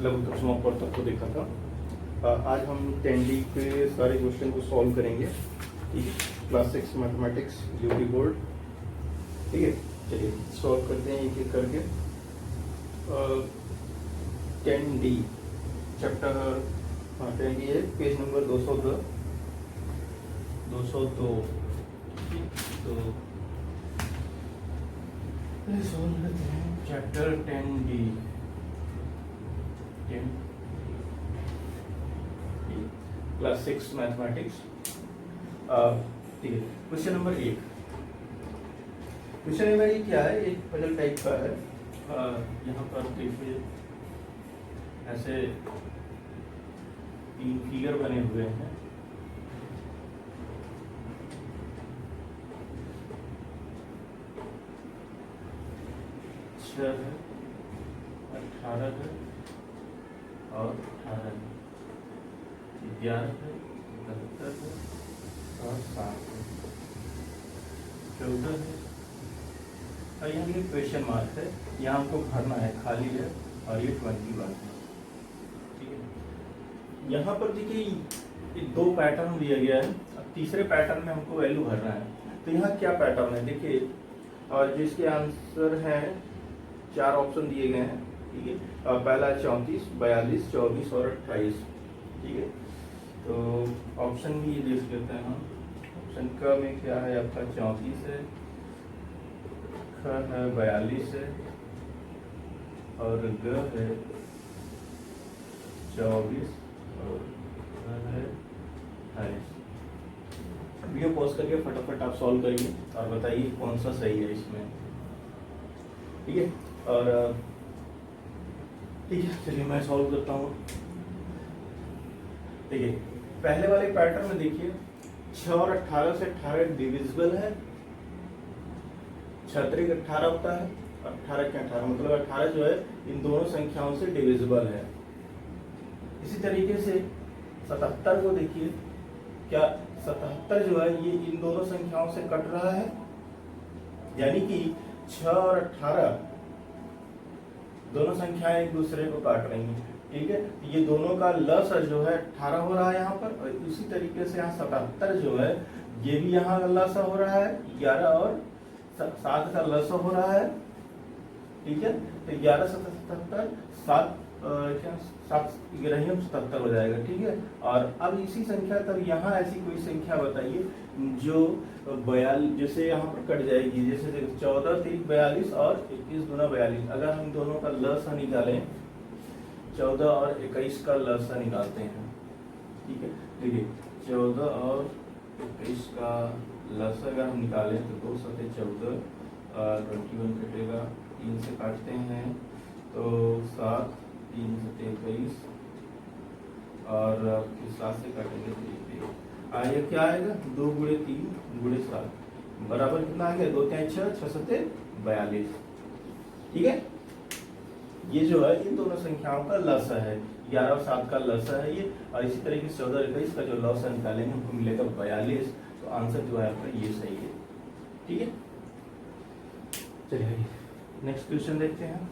लघुत्तर समापन तक को देखा था। आज हम 10D के सारे क्वेश्चन को सॉल्व करेंगे। ठीक है, क्लास 6 मैथमेटिक्स यूपी बोर्ड। ठीक है, चलिए सॉल्व करते हैं एक एक करके। 10D चैप्टर 10D है, पेज नंबर 202। तो सॉल्व करते हैं चैप्टर 10D। Class 6 mathematics. ठीक है, क्वेश्चन नंबर 1। क्वेश्चन नंबर 1 क्या है? एक पजल टाइप का है। यहाँ पर देखिए ऐसे 3 फिगर बने हुए हैं। है 18 है और 18 है, 11 है, 71 है और 7 है, 14 है और यहाँ ये क्वेश्चन मार्क है। यहाँ हमको भरना है, खाली है और ये 21 है। ठीक है, यहाँ पर देखिए 2 पैटर्न दिया गया है। अब तीसरे पैटर्न में हमको वैल्यू भरना है। तो यहाँ क्या पैटर्न है देखिए, और जिसके आंसर है 4 ऑप्शन दिए गए हैं। ठीक है, पहला 34, 42, 24 और 28। ठीक है, तो ऑप्शन भी देख लेते हैं हम। ऑप्शन क में क्या है आपका? 34 है, ख है 42 है और ग है 24 और घ है 28। वीडियो पॉज करके फटाफट आप सॉल्व करिए और बताइए कौन सा सही है इसमें। ठीक है, और ठीक है, चलिए मैं सॉल्व करता हूँ। देखिए पहले वाले पैटर्न में देखिए 6 और 18 से 18 डिविजिबल है। 6 त्रिक 18 होता है, 18 के 18 मतलब 18 जो है इन दोनों संख्याओं से डिविजिबल है। इसी तरीके से 77 को देखिए, क्या 77 जो है ये इन दोनों संख्याओं से कट रहा है, यानी कि 6 और 18 दोनों संख्याएं एक दूसरे को काट रही हैं। ठीक है, ये दोनों का लसर जो है 18 हो रहा है यहाँ पर, और इसी तरीके से यहाँ 77 जो है ये भी यहाँ लसर हो रहा है 11 और 7 का लसर हो रहा है। ठीक है, तो 11 77 7 क्या 7 11 77 हो जाएगा। ठीक है, और अब इसी संख्या तब यहाँ ऐसी कोई संख्या बताइए जो 42 जैसे यहाँ पर कट जाएगी। जैसे 14 3 42 और 21 दूना 42। अगर हम दोनों का लसा निकालें, 14 और 21 का लसा निकालते हैं। ठीक है, देखिए 14 और 21 का लसा अगर हम निकालें तो 2 7 14 और 21 कटेगा, 3 से काटते हैं तो 7, 3 से 23 और फिर 7 से काटेंगे तो ये क्या आएगा? 2 गुणे 3 गुणे 7 बराबर कितना आ गया? 2 3 6 6 7 42। ठीक है, ये जो है इन दोनों संख्याओं का लसा है, 11 और 7 का लसा है ये, और इसी तरीके से 14 और 21 का जो लसा निकालेंगे हमको मिलेगा 42। तो आंसर जो है आपका ये सही है। ठीक है, चलिए नेक्स्ट क्वेश्चन देखते हैं।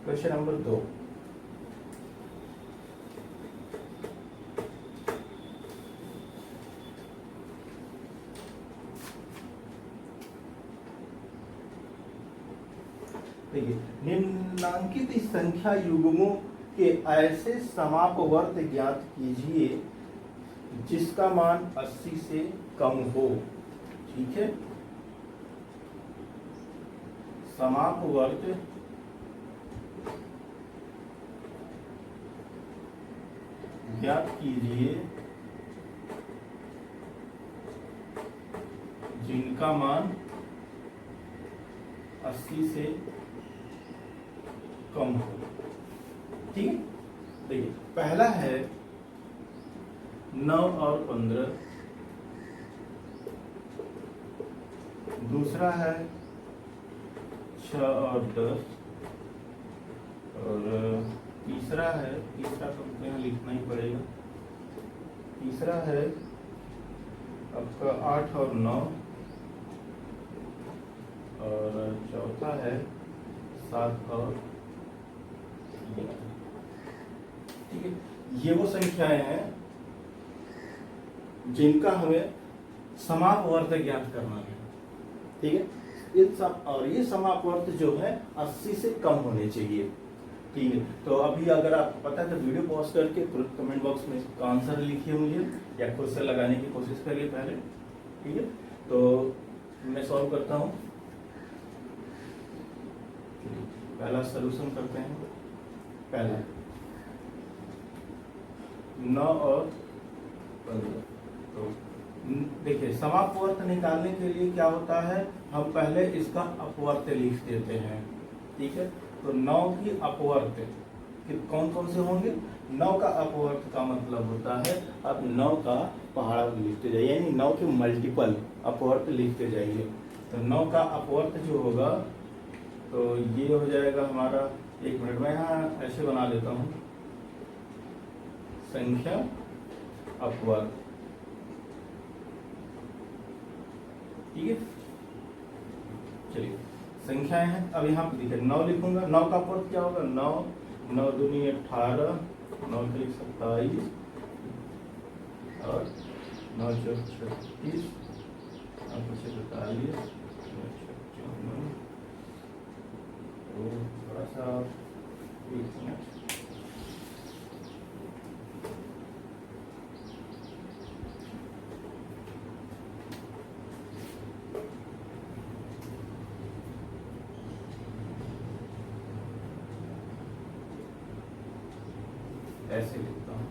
Question number 2। देखिए, निम्नांकित संख्या युग्मों के ऐसे समापवर्त ज्ञात कीजिए जिसका मान 80 से कम हो। ठीक है, समापवर्त ज्ञात कीजिए जिनका मान 80 से कम हो। ठीक है, देखिए पहला है 9 और 15, दूसरा है 6 और 10 और तीसरा तो यहाँ लिखना ही पड़ेगा। तीसरा है आपका 8 और 9 और चौथा है 7 और ठीक है, ये वो संख्याएं हैं जिनका हमें समापवर्त ज्ञात करना है। ठीक है, और ये समापवर्त जो है 80 से कम होने चाहिए। ठीक है, तो अभी अगर आपको पता है तो वीडियो पॉज करके तुरंत कमेंट बॉक्स में इसका आंसर लिखिए मुझे, या खुद से लगाने की कोशिश करिए पहले। ठीक है, तो मैं सॉल्व करता हूँ। पहला सॉल्यूशन करते हैं। पहला 9 और 15। तो देखिए, समापवर्त निकालने के लिए क्या होता है, हम पहले इसका अपवर्त लिख देते हैं। ठीक है, तो 9 की अपवर्त कौन कौन से होंगे? 9 का अपवर्त का मतलब होता है अब 9 का पहाड़ा लिखते जाइए, यानी 9 के मल्टीपल अपवर्त लिखते जाइए। तो 9 का अपवर्त जो होगा तो ये हो जाएगा हमारा, 1 मिनट में यहाँ ऐसे बना लेता हूँ, संख्या अपवर्त। ठीक है, चलिए संख्याएं हैं। अब यहाँ पे देखिए 9 लिखूंगा, 9 का अपवर्त क्या होगा? 9, 9 दूनी 18, 9 3 27 और 9 4 36, 9 5 42, 9 6 54। तो थोड़ा सा 1 मिनट, ऐसे लिखता हूँ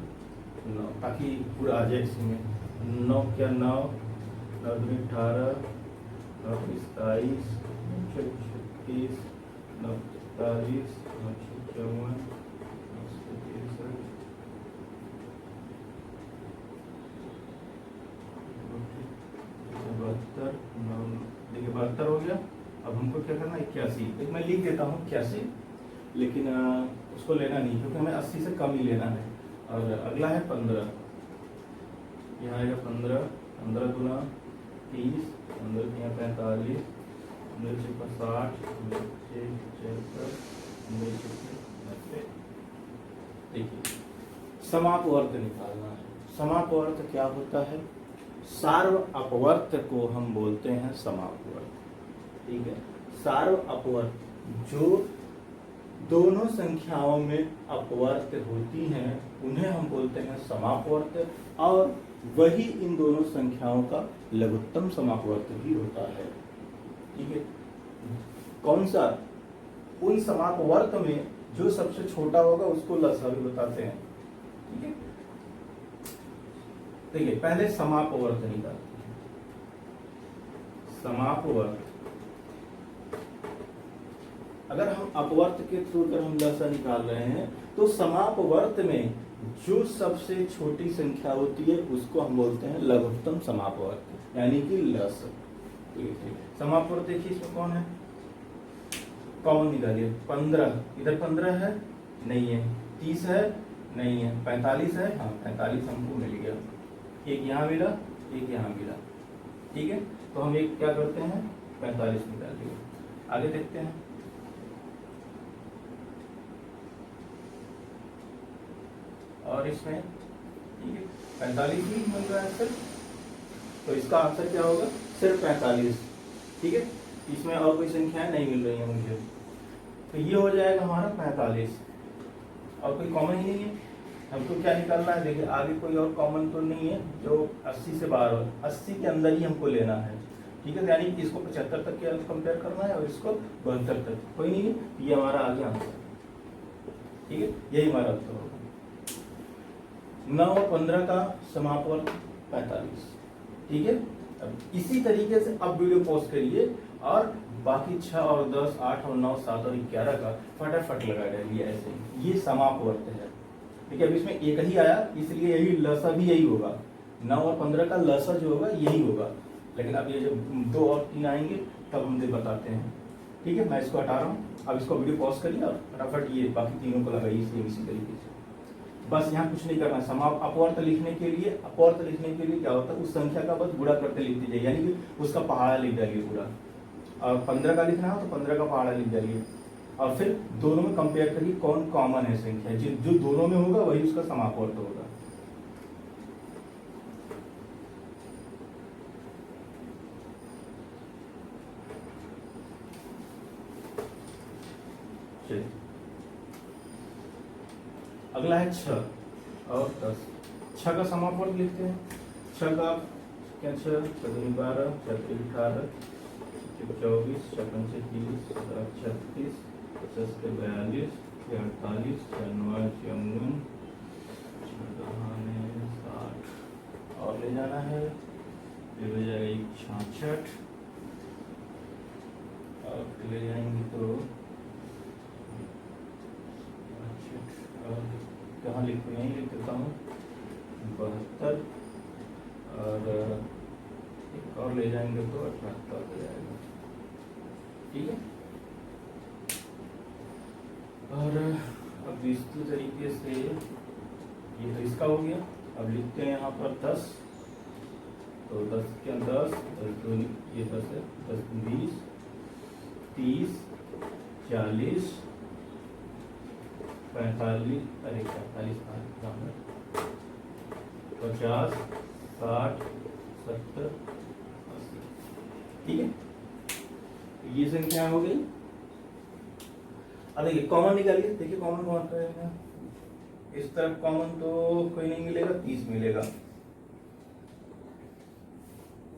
ताकि पूरा आ जाए इसमें। 9 क्या 9, 9 दूनी 18, 9 27, 9 6 36, 9 43, 9 6 54, 9 63, 72, 9 देखिए 72 हो गया। अब हमको क्या करना है? 81। मैं लिख देता हूँ 81, लेकिन उसको लेना नहीं क्योंकि हमें 80 से कम ही लेना है। और अगला है 15, यहाँ आएगा 15, 15 दूना 30, 15 यहाँ 45, 15 6 60, 15 76, 15 90। देखिए, समापवर्त निकालना है। समापवर्त क्या होता है? सार्व अपवर्त को हम बोलते हैं समापवर्त। ठीक है, सार्व अपवर्त जो दोनों संख्याओं में अपवर्त होती हैं उन्हें हम बोलते हैं समापवर्त, और वही इन दोनों संख्याओं का लघुत्तम समापवर्त भी होता है। ठीक है, कौन सा? उन समापवर्त में जो सबसे छोटा होगा उसको लसा भी बताते हैं। ठीक है, देखिए पहले समापवर्त निकालते हैं। समापवर्त, अगर हम अपवर्त के थ्रू अगर हम लसा निकाल रहे हैं तो समापवर्त में जो सबसे छोटी संख्या होती है उसको हम बोलते हैं लघुत्तम समापवर्त, यानी कि लस। समापवर्त देखिए इसमें कौन है? कॉमन निकालिए। 15, इधर 15 है, नहीं है। 30 है, नहीं है। 45 है, हाँ 45 हमको मिल गया। एक यहाँ मिला, एक यहाँ मिला। ठीक है, तो हम एक क्या करते हैं? 45 निकाल दिए। आगे देखते हैं। और इसमें ठीक है 45 ही मिल रहा है सिर्फ, तो इसका आंसर क्या होगा? सिर्फ 45। ठीक है, इसमें और कोई संख्याएं नहीं मिल रही है मुझे, तो ये हो जाएगा हमारा 45। और कोई कॉमन ही नहीं है। हमको क्या निकालना है? देखिए आगे कोई और कॉमन तो नहीं है जो 80 से बाहर हो, 80 के अंदर ही हमको लेना है। ठीक है, यानी कि इसको 75 तक के कंपेयर करना है और इसको 72 तक। कोई नहीं है, ये हमारा आ गया आंसर। ठीक है, यही हमारा उत्तर होगा। 9 और 15 का समापवर्त 45। ठीक है, अब इसी तरीके से अब वीडियो पॉज करिए और बाकी 6 और 10, 8 और 9, 7 और 11 का फटाफट लगा डालिए ऐसे। ये समापवर्त है। ठीक है, अब इसमें एक ही आया इसलिए यही लसा भी यही होगा। 9 और 15 का लसा जो होगा यही होगा, लेकिन अब ये जब 2 और 3 आएंगे तब हम बताते हैं। ठीक है, मैं इसको हटा रहा हूँ। अब इसको वीडियो पॉज करिए और फटाफट ये बाकी तीनों को लगाइए इसी तरीके से। बस यहाँ कुछ नहीं करना। समाप अपवर्त लिखने के लिए, अपवर्त लिखने के लिए क्या होता है? उस संख्या का बस गुणा करते लिख दीजिए, यानी कि उसका पहाड़ा लिख डालिए पूरा। और 15 का लिखना हो तो 15 का पहाड़ा लिख डालिए। और फिर दोनों में कंपेयर करिए कौन कॉमन है संख्या, जो दोनों में होगा वही उसका समापवर्त होगा। चलिए अगला है 6 और 10। 6 का समापवर्त लिखते हैं। 6 का क्या, 6 7 12 4 18 24 56 30 36 50 के 42 48 49 54 60 और ले जाना है, फिर हो जाएगा 66 और फिर ले जाएंगे तो कहाँ लिखूँ, यहीं लिख देता हूँ 72 और एक और ले जाएंगे तो 78 हो जाएगा। ठीक है। और अब इस तरीके से ये तो इसका हो गया। अब लिखते हैं यहाँ पर 10, तो 10 क्या 10 2 ये 10 है, 10 20 30 40 45 अरे 45 50 60 70 80। ठीक है, ये संख्या हो गई। अब देखिए कॉमन निकालिए, देखिए कॉमन कौन रहेगा, इस तरफ कॉमन तो कोई नहीं मिलेगा, 30 मिलेगा।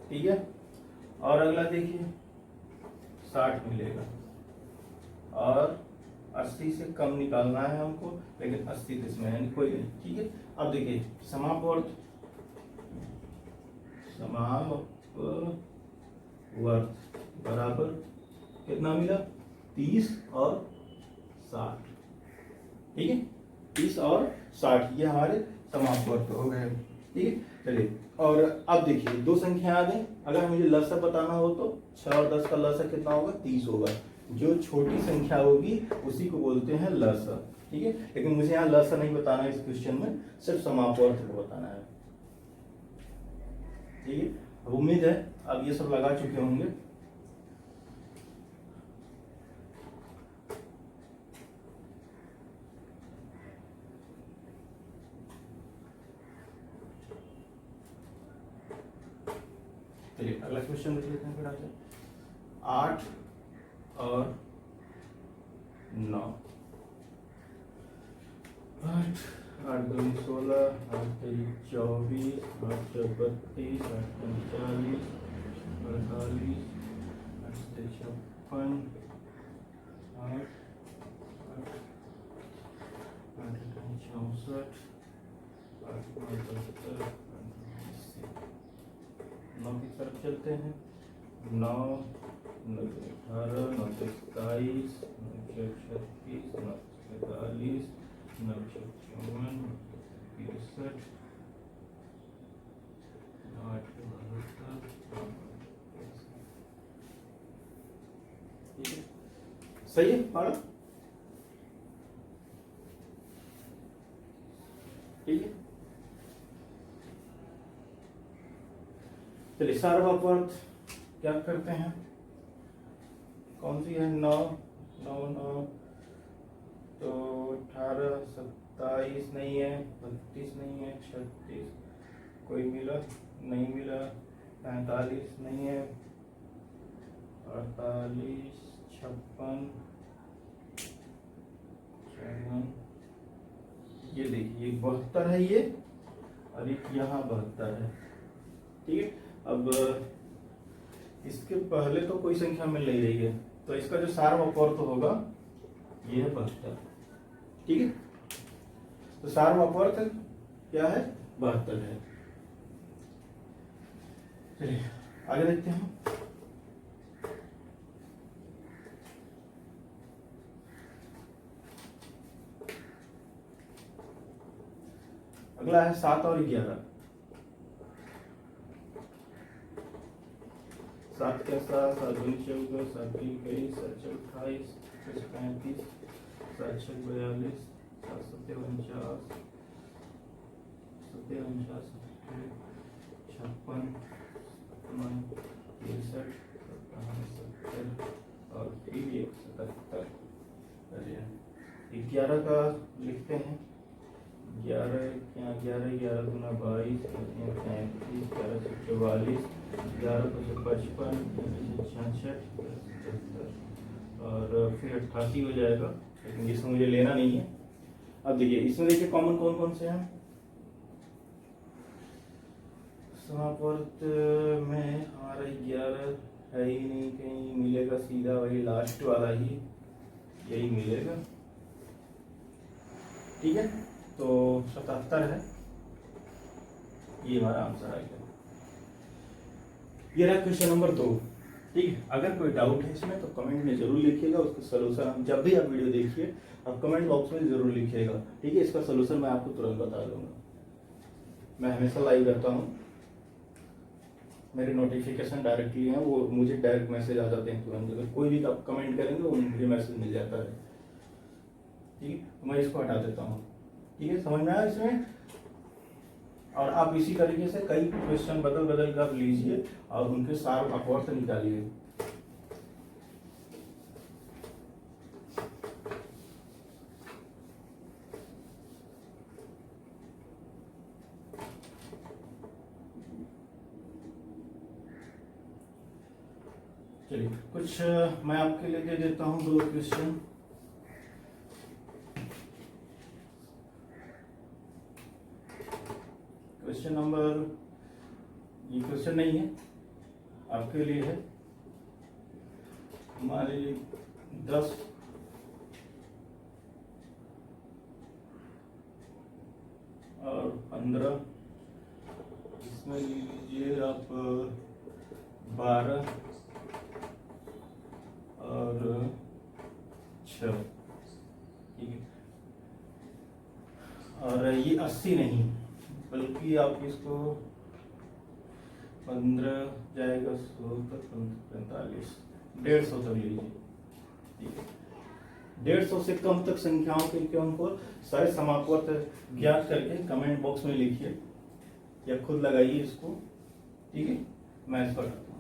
ठीक है, और अगला देखिए 60 मिलेगा और 80 से कम निकालना है हमको, लेकिन 80 तो इसमें है कोई नहीं। ठीक है, अब देखिए समापवर्त बराबर कितना मिला, 30 और 60। ठीक है, 30 और 60 ये हमारे समापवर्त हो गए। ठीक है, चलिए और अब देखिए दो संख्या आ गई। अगर मुझे लसा बताना हो तो 6 और 10 का लसा कितना होगा, 30 होगा। जो छोटी संख्या होगी उसी को बोलते हैं लसा। ठीक है, लेकिन मुझे यहाँ लसा नहीं बताना है इस क्वेश्चन में, सिर्फ समापवर्त को बताना है। ठीक है, अब उम्मीद है अब ये सब लगा चुके होंगे। चलिए अगला क्वेश्चन देख लेते हैं फिर आगे। 8 और 9, 8 8 2 16 8 3 24 8 4 32 8 5 40 48 8 से 56 8 64 8 72 9 की तरफ चलते हैं। 9 9 18 9 27 9 36 9 43 9 54 63 8 72। ठीक है, सही है पढ़ा। ठीक है, चलिए सार्वभौमत्व क्या करते हैं, कौन सी है, 9 9 9 तो 18 27 नहीं है, 32 नहीं है, 36 कोई मिला नहीं मिला, 45 नहीं है, 48 56 54 ये देखिए 72 है ये, और एक यहाँ 72 है। ठीक है, अब इसके पहले तो कोई संख्या मिल नहीं रही है, तो इसका जो सार्वभौमत्व होगा ये है 72। ठीक है, तो सार्वभौमत्व क्या है, 72 है। चलिए आगे देखते हैं। अगला है 7 और 11। 7 के 7 7 2 14 7 3 21 7 4 28 7 35 7 6 42 7 7 49 7 49 56 59 63 70 और फिर 77। 11 का लिखते हैं। 11 क्या 11 11 दूना 22, 33, 11 से 44, 11 को से 55, 66, और फिर 88 हो जाएगा, लेकिन इसमें मुझे लेना नहीं है। अब देखिए इसमें देखिए कॉमन कौन कौन से हैं। समापवर्त में हमारा 11 है ही नहीं, कहीं मिलेगा, सीधा वही लास्ट वाला ही यही मिलेगा। ठीक है, तो 77 है, ये हमारा आंसर आएगा। ये रहा क्वेश्चन नंबर 2। ठीक है, अगर कोई डाउट है इसमें तो कमेंट में जरूर लिखिएगा, उसका सोल्यूशन हम जब भी आप वीडियो देखिए आप कमेंट बॉक्स में जरूर लिखिएगा। ठीक है, इसका सोल्यूशन मैं आपको तुरंत बता दूंगा। मैं हमेशा लाइव रहता हूँ, मेरे नोटिफिकेशन डायरेक्टली हैं, वो मुझे डायरेक्ट मैसेज आ जाते हैं तुरंत। अगर कोई भी आप कमेंट करेंगे वो मुझे मैसेज मिल जाता है। ठीक है, तो मैं इसको हटा देता हूँ। ठीक है, समझ में आया इसमें। और आप इसी तरीके से कई क्वेश्चन बदल बदल कर लीजिए और उनके सार अपवर्त निकालिए। चलिए कुछ मैं आपके लिए दे देता हूँ 2 क्वेश्चन। क्वेश्चन नंबर, ये क्वेश्चन नहीं है, आपके लिए है। हमारे 10 और 15, इसमें लीजिए आप 12 और 6। ठीक है, और ये 80 नहीं बल्कि आप इसको 15 जाएगा 100 तक, 45, 150 तक लीजिए। ठीक है, 150 से कम तक संख्याओं के क्रम को सारे समापवर्त ज्ञात करके कमेंट बॉक्स में लिखिए या खुद लगाइए इसको। ठीक है, मैं इसको हटाता हूँ।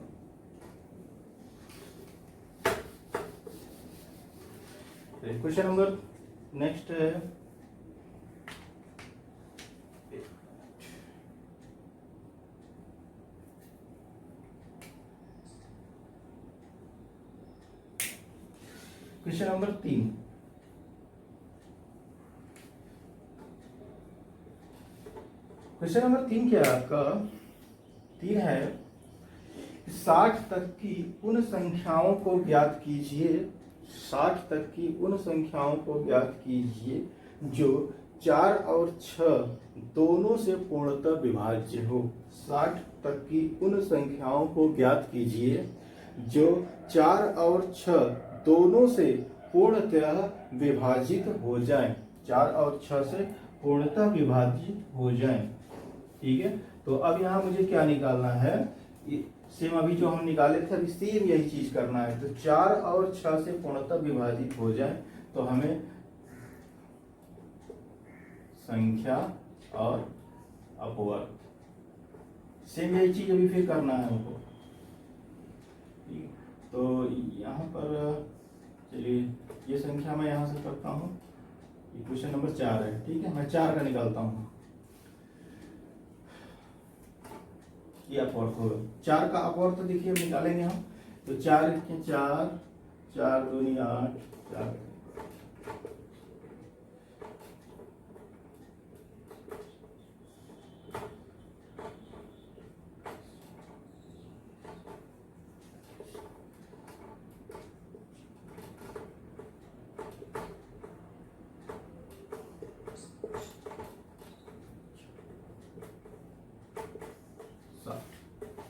क्वेश्चन नंबर नेक्स्ट है क्वेश्चन नंबर 3। क्वेश्चन नंबर 3 क्या है आपका? 3 है 60 तक की उन संख्याओं को ज्ञात कीजिए, 60 तक की उन संख्याओं को ज्ञात कीजिए जो 4 और 6 दोनों से पूर्णतः विभाज्य हो। 60 तक की उन संख्याओं को ज्ञात कीजिए जो 4 और 6 दोनों से पूर्णतः विभाजित हो जाएं। 4 और 6 से पूर्णतः विभाजित हो जाएं। ठीक है, तो अब यहाँ मुझे क्या निकालना है? सेम अभी जो हम निकाले थे अभी सेम यही चीज करना है। तो 4 और 6 से पूर्णतः विभाजित हो जाए तो हमें संख्या और अपवर्त सेम यही चीज अभी फिर करना है हमको। ठीक, तो यहाँ पर चलिए ये संख्या मैं यहाँ से करता हूँ। ये क्वेश्चन नंबर 4 है। ठीक है, मैं 4 का निकालता हूँ। ये अपवर्त होगा। 4 का अपवर्त तो देखिए निकालेंगे हम। तो 4 के 4, 4 दूनी 8, 4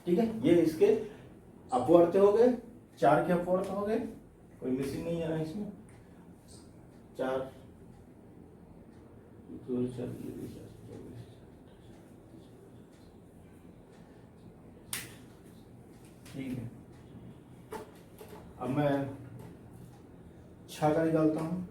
ठीक है, ये इसके अपवर्त हो गए। 4 के अपवर्त हो गए, कोई मिसिंग नहीं है ना इसमें। 4 ठीक है, अब मैं 6 का निकालता हूँ।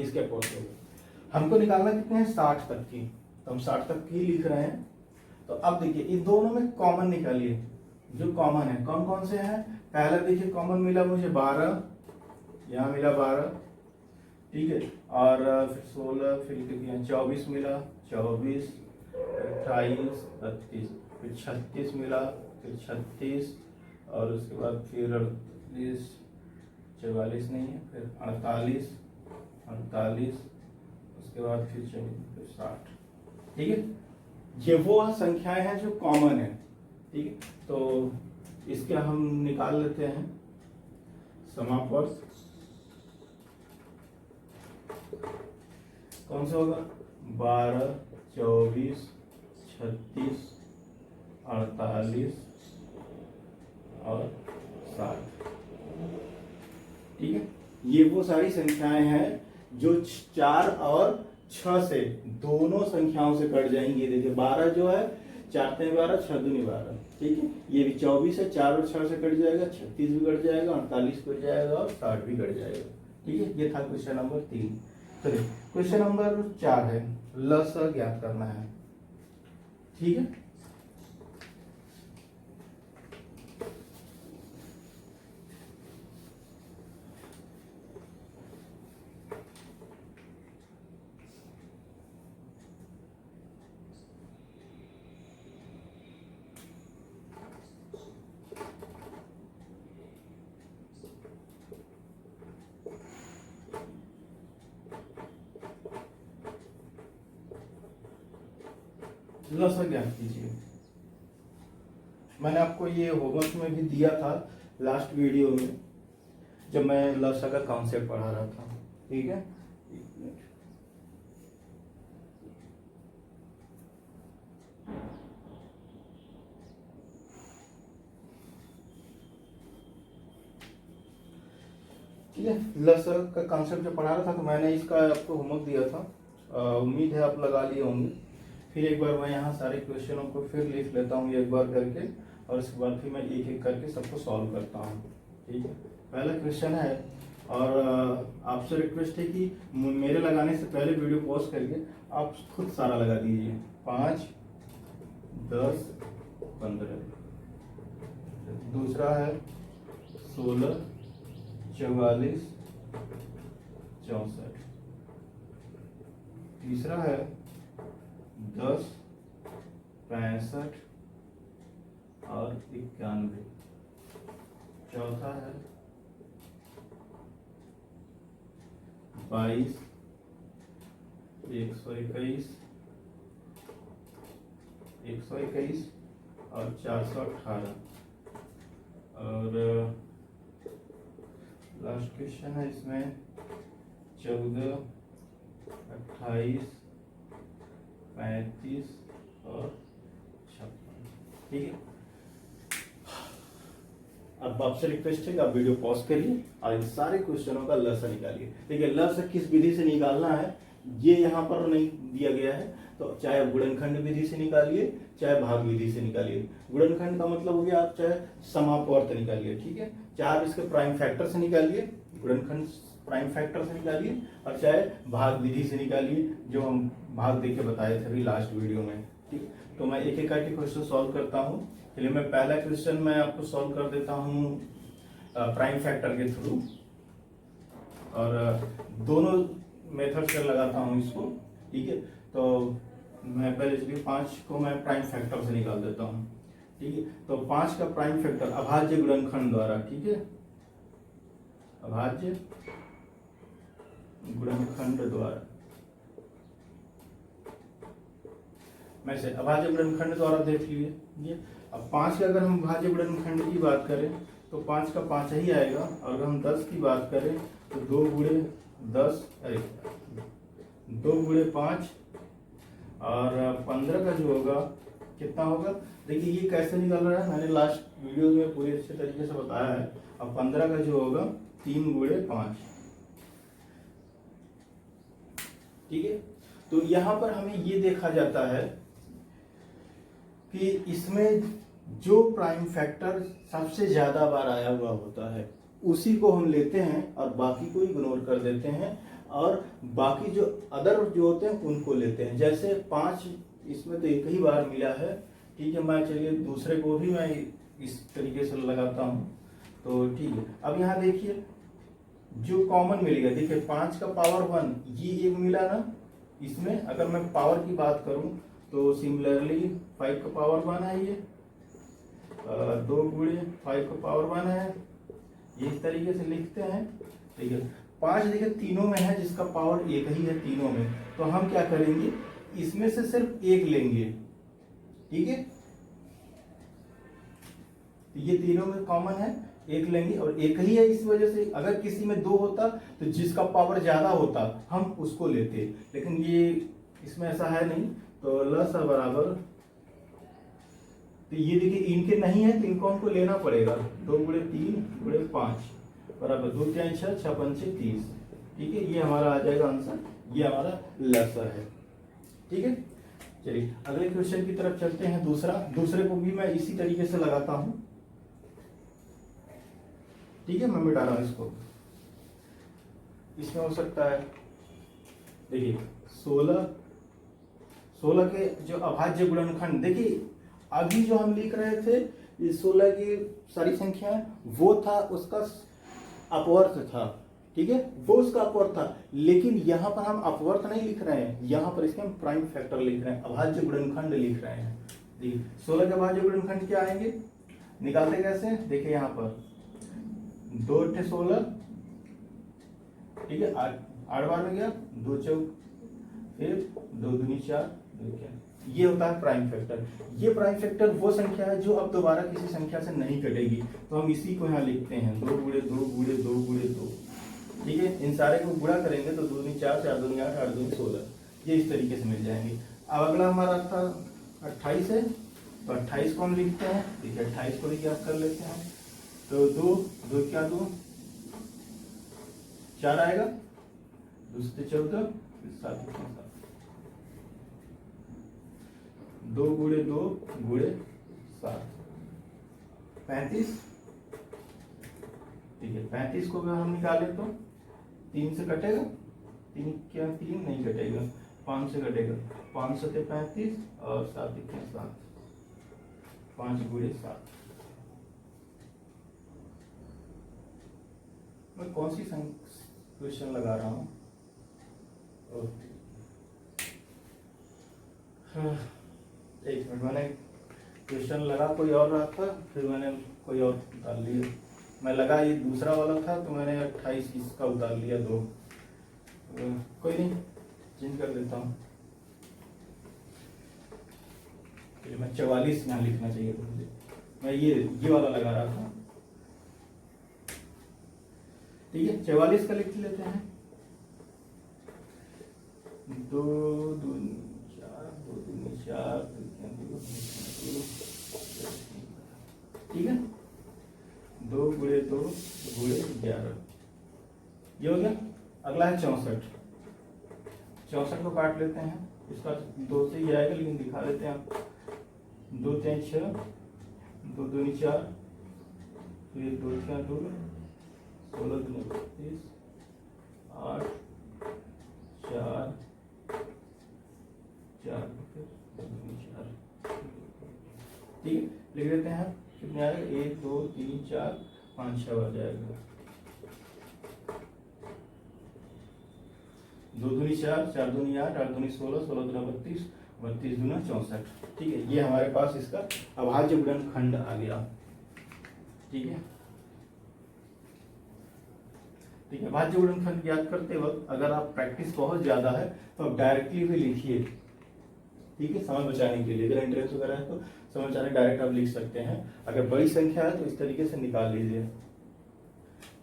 ये इसके अपोजिट हो गया। हमको निकालना कितने हैं 60 तक की, तो हम 60 तक की लिख रहे हैं। तो अब देखिए इन दोनों में कॉमन निकालिए, जो कॉमन है कौन कौन से हैं। पहला देखिए कॉमन मिला मुझे 12, यहाँ मिला 12, ठीक है, और फिर 16, फिर कितनी 24 मिला, 24, 28, 32, फिर 36 मिला, फिर 36, और उसके बाद फिर 38, 44 नहीं है, फिर 48, 48, उसके बाद फिर 60, ठीक है। ये वो संख्याएं हैं जो कॉमन है, ठीक है। तो इसके हम निकाल लेते हैं समापवर्त। कौन सा होगा 12, 24, 36, 48 और 60, ठीक है। ये वो सारी संख्याएं हैं जो 4 और 6 से दोनों संख्याओं से कट जाएंगी। देखिए 12 जो है 4 3 12, 6 दूनी 12, ठीक है। ये भी 24 है, 4 और 6 से कट जाएगा, 36 भी कट जाएगा, 48 कट जाएगा और 60 भी कट जाएगा, ठीक है। ये था क्वेश्चन नंबर 3। चलिए क्वेश्चन नंबर 4 है, लसा ज्ञात करना है, ठीक है। लसा ज्ञात कीजिए। मैंने आपको ये होमवर्क में भी दिया था लास्ट वीडियो में, जब मैं लसा का कॉन्सेप्ट पढ़ा रहा था, ठीक है। ठीक है, लसा का कॉन्सेप्ट जब पढ़ा रहा था तो मैंने इसका आपको होमवर्क दिया था, उम्मीद है आप लगा लिए होंगे। फिर एक बार मैं यहाँ सारे क्वेश्चनों को फिर लिख लेता हूँ एक बार करके, और उसके बाद फिर मैं एक एक करके सबको सॉल्व करता हूँ, ठीक है। पहला क्वेश्चन है, और आपसे रिक्वेस्ट है कि मेरे लगाने से पहले वीडियो पॉज करके आप खुद सारा लगा दीजिए। 5, 10, 15। दूसरा है 16, 44, 64। तीसरा है 10, 65 और 91। चौथा है 22, 121, 121 और 418। और लास्ट क्वेश्चन है इसमें 14, 28, 35 और 56, ठीक है। अब आपसे रिक्वेस्ट है कि आप वीडियो पॉज करिए और इन सारे क्वेश्चनों का लसा निकालिए। देखिए लसा किस विधि से निकालना है ये यहाँ पर नहीं दिया गया है, तो चाहे आप गुणनखंड विधि से निकालिए चाहे भाग विधि से निकालिए। गुणनखंड का मतलब हो गया आप चाहे समापवर्त निकालिए, ठीक है। चाहे आप इसके प्राइम फैक्टर से निकालिए, गुणनखंड प्राइम फैक्टर से निकालिए, और चाहे भाग विधि से निकालिए, जो हम भाग देख के बताए थे अभी लास्ट वीडियो में, ठीक। तो मैं एक एक करके क्वेश्चन सॉल्व करता हूँ। चलिए मैं पहला क्वेश्चन मैं आपको सॉल्व कर देता हूँ प्राइम फैक्टर के थ्रू, और दोनों मेथड से लगाता हूँ इसको, ठीक है। तो मैं पहले चलिए 5 को मैं प्राइम फैक्टर से निकाल देता हूँ, ठीक है। तो 5 का प्राइम फैक्टर अभाज्य गुणनखंड द्वारा, ठीक है, अभाज्य गुणनखंड द्वारा, मैं से अभाज्य गुणनखंड द्वारा देख लीजिए। अब 5 का अगर हम भाज्य गुणनखंड की बात करें तो 5 का 5 ही आएगा, और अगर हम 10 की बात करें तो 2 गुणे 10, 2 गुणे 5 और 15 का जो होगा कितना होगा। देखिए ये कैसे निकल रहा है, मैंने लास्ट वीडियो में पूरे अच्छे तरीके से बताया है। अब 15 का जो होगा 3 गुणे 5, ठीक है। तो यहाँ पर हमें ये देखा जाता है कि इसमें जो प्राइम फैक्टर सबसे ज्यादा बार आया हुआ होता है उसी को हम लेते हैं और बाकी को इग्नोर कर देते हैं, और बाकी जो अदर जो होते हैं उनको लेते हैं। जैसे 5 इसमें तो एक ही बार मिला है, ठीक है। मैं चलिए दूसरे को भी मैं इस तरीके से लगाता हूँ, तो ठीक है। अब यहाँ देखिए जो कॉमन मिलेगा, देखिए 5 का पावर 1 ये एक मिला ना, इसमें अगर मैं पावर की बात करूं तो सिमिलरली 5 का पावर 1 है, ये 2 गुणे 5 का पावर 1 है, ये इस तरीके से लिखते हैं, ठीक है। 5 देखिए तीनों में है जिसका पावर एक ही है तीनों में, तो हम क्या करेंगे इसमें से सिर्फ एक लेंगे, ठीक है। ये तीनों में कॉमन है, एक लेंगे और एक ही है, इस वजह से अगर किसी में 2 होता तो जिसका पावर ज्यादा होता हम उसको लेते, लेकिन ये इसमें ऐसा है नहीं, तो लसा बराबर, तो ये देखिए इनके नहीं है तो इनको हमको लेना पड़ेगा, 2 गुणे 3 गुणे 5 बराबर 2 3 6 6 5 30, ठीक है। ये हमारा आ जाएगा आंसर, ये हमारा लसा है, ठीक है। चलिए अगले क्वेश्चन की तरफ चलते हैं। दूसरे को भी मैं इसी तरीके से लगाता हूं, ठीक है। मैं मिटा रहा हूं इसको, इसमें हो सकता है देखिए 16 के जो अभाज्य गुणनखंड, देखिए अभी जो हम लिख रहे थे ये 16 की सारी संख्या वो था उसका अपवर्त था, ठीक है, वो उसका अपवर्त था, लेकिन यहां पर हम अपवर्त नहीं लिख रहे हैं, यहां पर इसके हम प्राइम फैक्टर लिख रहे हैं, अभाज्य गुणनखंड लिख रहे हैं। देखिए 16 के अभाज्य गुणनखंड क्या आएंगे, निकालते कैसे, देखिए यहां पर 2 × 16, ठीक है, 8 बार में गया 2 चौक, फिर 2 दूनी 4, ये होता है प्राइम फैक्टर। ये प्राइम फैक्टर वो संख्या है जो अब दोबारा किसी संख्या से नहीं कटेगी, तो हम इसी को यहाँ लिखते हैं 2 गुणे 2 गुणे 2 गुणे 2, ठीक है। इन सारे को गुणा करेंगे तो 2 दूनी 4 4 दूनी 8 8 दूनी 16, ये इस तरीके से मिल जाएंगे। अब अगला हमारा था 28 है, तो 28 को हम लिखते हैं, ठीक है, 28 को भी याद कर लेते हैं, तो 2 2 क्या 2 4 आएगा, 2 से 14 7 2 गुणे 2 गुणे 7 35, ठीक है। 35 को अगर हम निकाले तो 3 से कटेगा, 3 क्या 3 नहीं कटेगा, 5 से कटेगा, 5 से 35 और 7 के 7, 5 गुणे 7। मैं कौन सी क्वेश्चन लगा रहा हूँ, एक मिनट, मैंने क्वेश्चन लगा कोई और रहा था, फिर मैंने कोई और उतार लिया, मैं लगा ये दूसरा वाला था तो मैंने 28 इसका उतार लिया 2, कोई नहीं, चेंज कर देता हूँ, मैं 44 यहाँ लिखना चाहिए था मुझे, मैं ये वाला लगा रहा था, ठीक है। 44 का लिख लेते हैं, 2 दूनी 4 2 दूनी 4, ठीक है, 2 गुणे 2 गुणे 11, ये हो गया। अगला है 64, 64 को काट लेते हैं, इसका 2 से ही आएगा लेकिन दिखा देते हैं आप, 2 3 6 2 दूनी 4, फिर 2 4 2 16 दूनी 32 8 4 4 ठीक है, लिख देते हैं, कितने आएगा 1 2 3 4 5 6 आ जाएगा, 2 दूनी 4 4 दूनी 8 8 दूनी 16 16 दूना 32 32 दूना 64, ठीक है। ये हमारे पास इसका अभाज्य गुणनखंड आ गया, ठीक है। ठीक है, अभाज्य गुणनखंड याद करते वक्त अगर आप प्रैक्टिस बहुत ज्यादा है तो आप डायरेक्टली भी लिखिए, ठीक है, समय बचाने के लिए। अगर इंटरेस्ट वगैरह है तो समय बचाने डायरेक्ट आप लिख सकते हैं, अगर बड़ी संख्या है तो इस तरीके से निकाल लीजिए,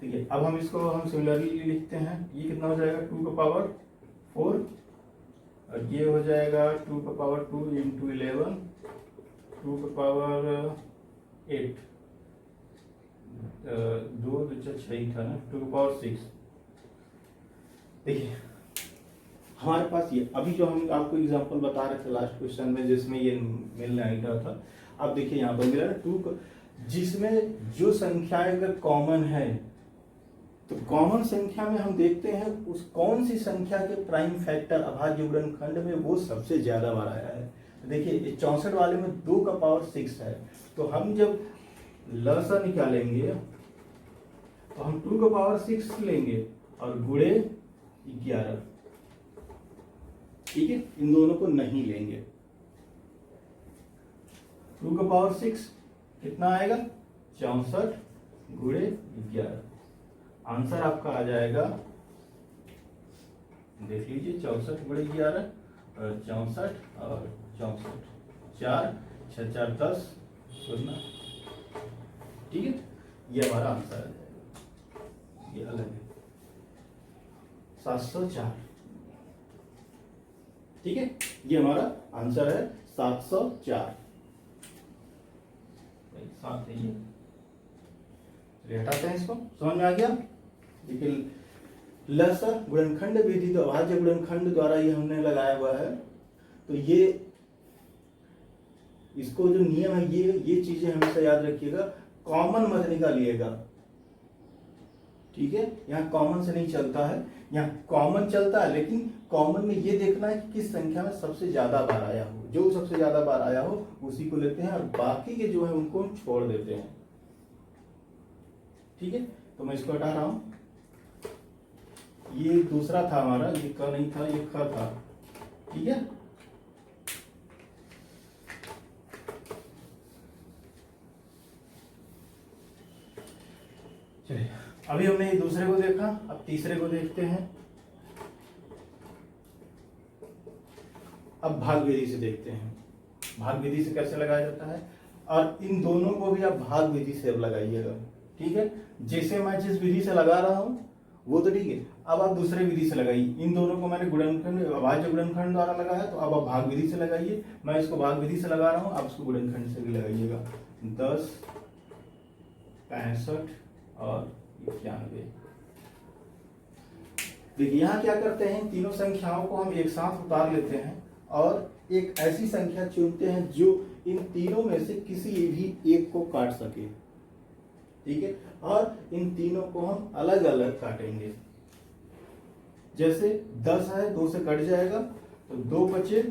ठीक है। अब हम इसको सिमिलरली लिखते हैं, ये कितना हो जाएगा 2 का पावर 4 और ये हो जाएगा 2 का पावर 2 इंटू 11 2 का पावर 8 2 2 6 था ना, 2 का पावर 6। देखिए हमारे पास ये अभी जो हम आपको एग्जांपल बता रहे थे लास्ट क्वेश्चन में जिसमें ये मिलने आई था, अब देखिए यहाँ पर मिला ना 2, जिसमें जो संख्याएं अगर कॉमन है तो कॉमन संख्या में हम देखते हैं उस कौन सी संख्या के प्राइम फैक्टर अभाज्य गुणनखंड में वो सबसे ज्यादा बार आया है। तो देखिए 64 वाले में 2 का पावर 6 है, तो हम जब लसा निकालेंगे तो हम 2 का पावर 6 लेंगे और गुणे 11, ठीक है, इन दोनों को नहीं लेंगे। 2 का पावर 6 कितना आएगा 64 गुणे 11, आंसर आपका आ जाएगा, देख लीजिए 64 गुणे 11 और 64 और 64, 4 6 4 10 सुनना, ठीक है, ये हमारा आंसर आ जाएगा। ये अलग है 704, ठीक है, ये हमारा आंसर है 704। साथ है ये, हटाते हैं इसको, समझ में आ गया। लेकिन लसा गुणनखंड विधि तो अभाज्य गुणनखंड द्वारा ये हमने लगाया हुआ है, तो ये इसको जो नियम है ये चीजें हमेशा याद रखिएगा, कॉमन मत निकालिएगा, ठीक है, यहाँ कॉमन से नहीं चलता है, यहाँ कॉमन चलता है, लेकिन कॉमन में ये देखना है कि किस संख्या में सबसे ज्यादा बार आया हो, जो सबसे ज्यादा बार आया हो उसी को लेते हैं और बाकी के जो है उनको छोड़ देते हैं, ठीक है। तो मैं इसको हटा रहा हूं, ये दूसरा था हमारा, ये क नहीं था, ये ख था, ठीक है। चलिए अभी हमने ये दूसरे को देखा, अब तीसरे को देखते हैं। अब भाग विधि से देखते हैं, भाग विधि से कैसे लगाया जाता है, और इन दोनों को भी आप भाग विधि से अब लगाइएगा, ठीक है। जैसे मैं जिस विधि से लगा रहा हूं वो तो ठीक है, अब आप दूसरे विधि से लगाइए। इन दोनों को मैंने गुणनखंड अभाज्य गुणनखंड द्वारा लगाया, तो अब आप भाग विधि से लगाइए। मैं इसको भाग विधि से लगा रहा हूं, आप इसको गुणनखंड से भी लगाइएगा। 10 65 और 91। देखिए यहाँ क्या करते हैं, तीनों संख्याओं को हम एक साथ उतार लेते हैं और एक ऐसी संख्या चुनते हैं जो इन तीनों में से किसी भी एक को काट सके, ठीक है, और इन तीनों को हम अलग अलग काटेंगे। जैसे 10 है, 2 से कट जाएगा तो 2 बचे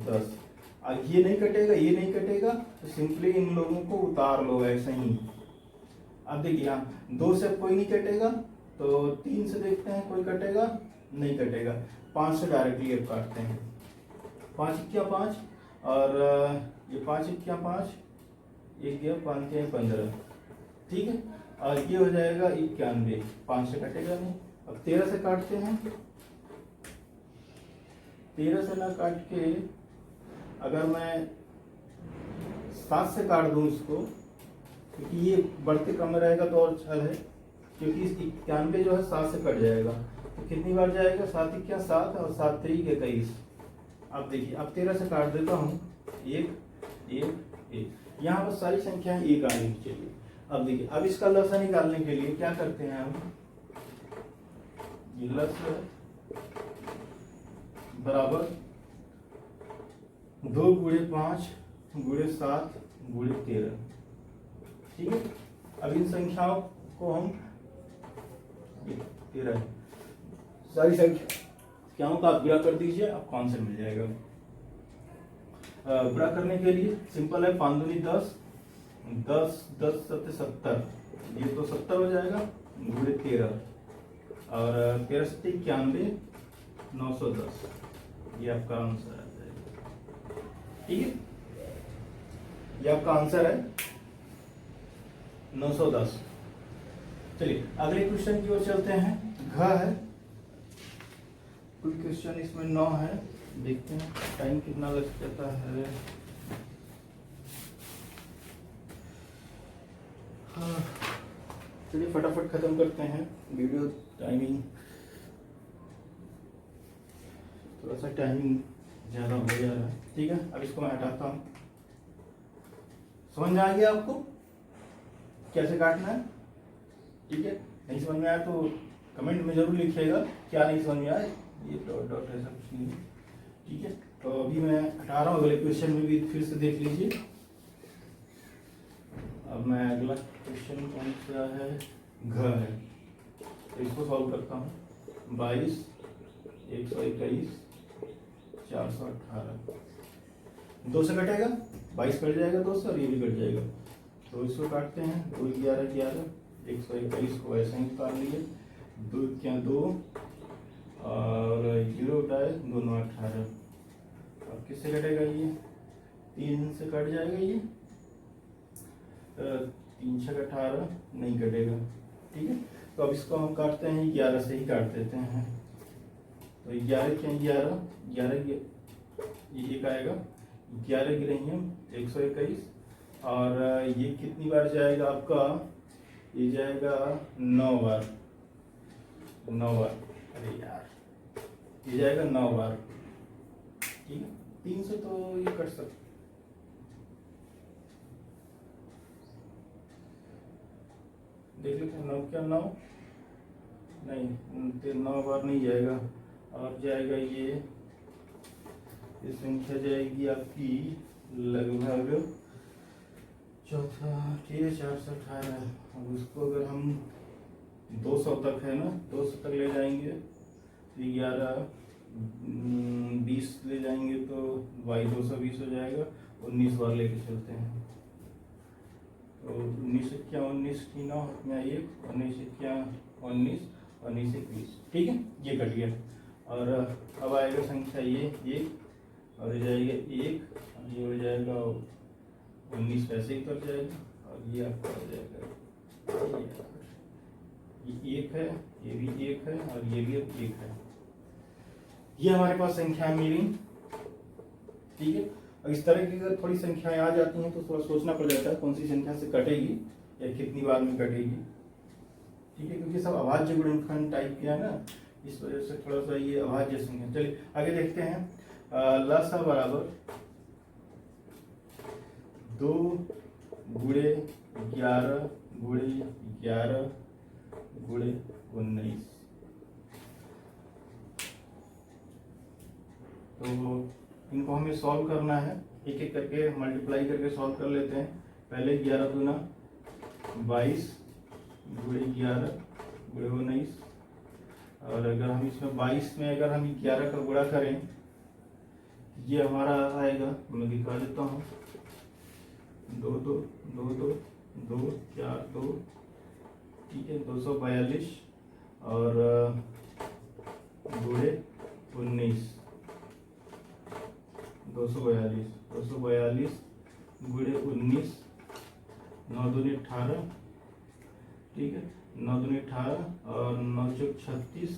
10, अब ये नहीं कटेगा, ये नहीं कटेगा, तो सिंपली इन लोगों को उतार लो ऐसे ही। अब देखिए यहाँ 2 से कोई नहीं कटेगा, तो 3 से देखते हैं कोई कटेगा, नहीं कटेगा, 5 से डायरेक्टली अब काटते हैं। 5 इक्या 5 और ये 5 इक्या 5, एक गया 5 या 15, ठीक है, और ये हो जाएगा 91, 5 से कटेगा नहीं। अब 13 से काटते हैं, 13 से ना काट के अगर मैं 7 से काट दूं इसको, क्योंकि ये बढ़ते कम रहेगा तो और अच्छा है, क्योंकि इस 91 जो है 7 से कट जाएगा, तो कितनी बार जाएगा, 7 इक्या 7 और 7 3 21। अब देखिए अब 13 से काट देता हूँ, 1 1 1, यहाँ पर सारी संख्याएं एक आनी चाहिए। अब देखिए अब इसका लसा निकालने के लिए क्या करते हैं हम, ये लसा बराबर 2 गुणे 5 गुणे 7 गुणे 13, ठीक है। अब इन संख्याओं को हम 13 सारी संख्याओं का आप गुणा कर दीजिए, आपको आंसर मिल जाएगा। गुणा करने के लिए सिंपल है, 5 दूनी 10, 10 10 7 70, ये तो 70 हो जाएगा, गुणे 13 और 13 7 91, 910, ये आपका आंसर आ जाएगा, ठीक है, ये आपका आंसर है 910। चलिए अगले क्वेश्चन की ओर चलते हैं। घ है, कुल क्वेश्चन इसमें 9 है, देखते हैं टाइम कितना लग जाता है। हाँ चलिए फटाफट खत्म करते हैं, वीडियो टाइमिंग थोड़ा सा टाइमिंग ज़्यादा हो जा रहा है, ठीक है। अब इसको मैं हटाता हूँ। समझ में आ गया आपको कैसे काटना है, ठीक है। नहीं समझ में आया तो कमेंट में जरूर लिखिएगा क्या नहीं समझ में आया, ये डॉट डॉट ऐसा कुछ नहीं है, ठीक है। तो अभी मैं हटा रहा हूँ, अगले क्वेश्चन में भी फिर से देख लीजिए। अब मैं अगला क्वेश्चन कौन सा है, घ है, तो इसको सॉल्व करता हूँ। 22, 121, 418, 2 से कटेगा, 22 कट जाएगा 2 से और ये भी कट जाएगा, तो इसको काटते हैं। 2 11 11, 121 को ऐसे ही निकाल लिए, 2 क्या 2 और 0 उठाए, 2 9 18। अब किससे कटेगा ये? 3 से कट जाएगा ये, 3 6 18 नहीं कटेगा, ठीक है। तो अब इसको हम काटते हैं 11 से ही काट देते हैं। तो 11 क्या 11 11 ये एक आएगा, 11 गिरेंगे हम 121, और ये कितनी बार जाएगा आपका? ये जाएगा 9 बार, 9 बार, अरे यार ये जाएगा 9 बार, ठीक है। 3 से तो ये कट सकते, देख लेते हैं 9 क्या 9 नहीं, 9 बार नहीं जाएगा, और जाएगा ये संख्या जाएगी आपकी लगभग चौथा, ठीक है 418। अब उसको अगर हम 200 तक है ना, 200 तक ले जाएंगे तो 11 20 ले जाएंगे तो 220 हो जाएगा। 19 बार लेके चलते हैं, तो 19 क्या 19 की 9 में 1, 19 क्या 19, 19 21, ठीक है, ये कट गया। और अब आएगा संख्या ये 1, और ये जाएगा 1, और ये हो जाएगा 19 पैसे ही कट जाएगा, और ये आपका हो जाएगा ये 1 है, ये भी 1 है, और ये भी अब 1 है। ये हमारे पास संख्या मिली, ठीक है। और इस तरह की अगर थोड़ी संख्याएं आ जाती हैं तो थोड़ा सोचना पड़ जाता है कौन सी संख्या से कटेगी या कितनी बार में कटेगी, ठीक है, क्योंकि सब अभाज्य गुणनखंड टाइप किया है ना, इस वजह से थोड़ा सा ये अभाज्य संख्या। चलिए आगे देखते हैं। लसा बराबर 2 गुणे 11 गुणे 11 गुणे 19, तो इनको हमें सॉल्व करना है, एक एक करके मल्टीप्लाई करके सॉल्व कर लेते हैं। पहले 11 दूना 22 गुणे 11 गुणे 19, और अगर हम इसमें 22 में अगर हम 11 का गुणा करें, ये हमारा आएगा, मैं दिखा देता हूँ, 2 2 2 2 2 4 2, ठीक है, 242, और गुणे 19 242 गुणे 19, 9 दूनी 18, ठीक है, 9 दूनी 18, और 9 चौक 36,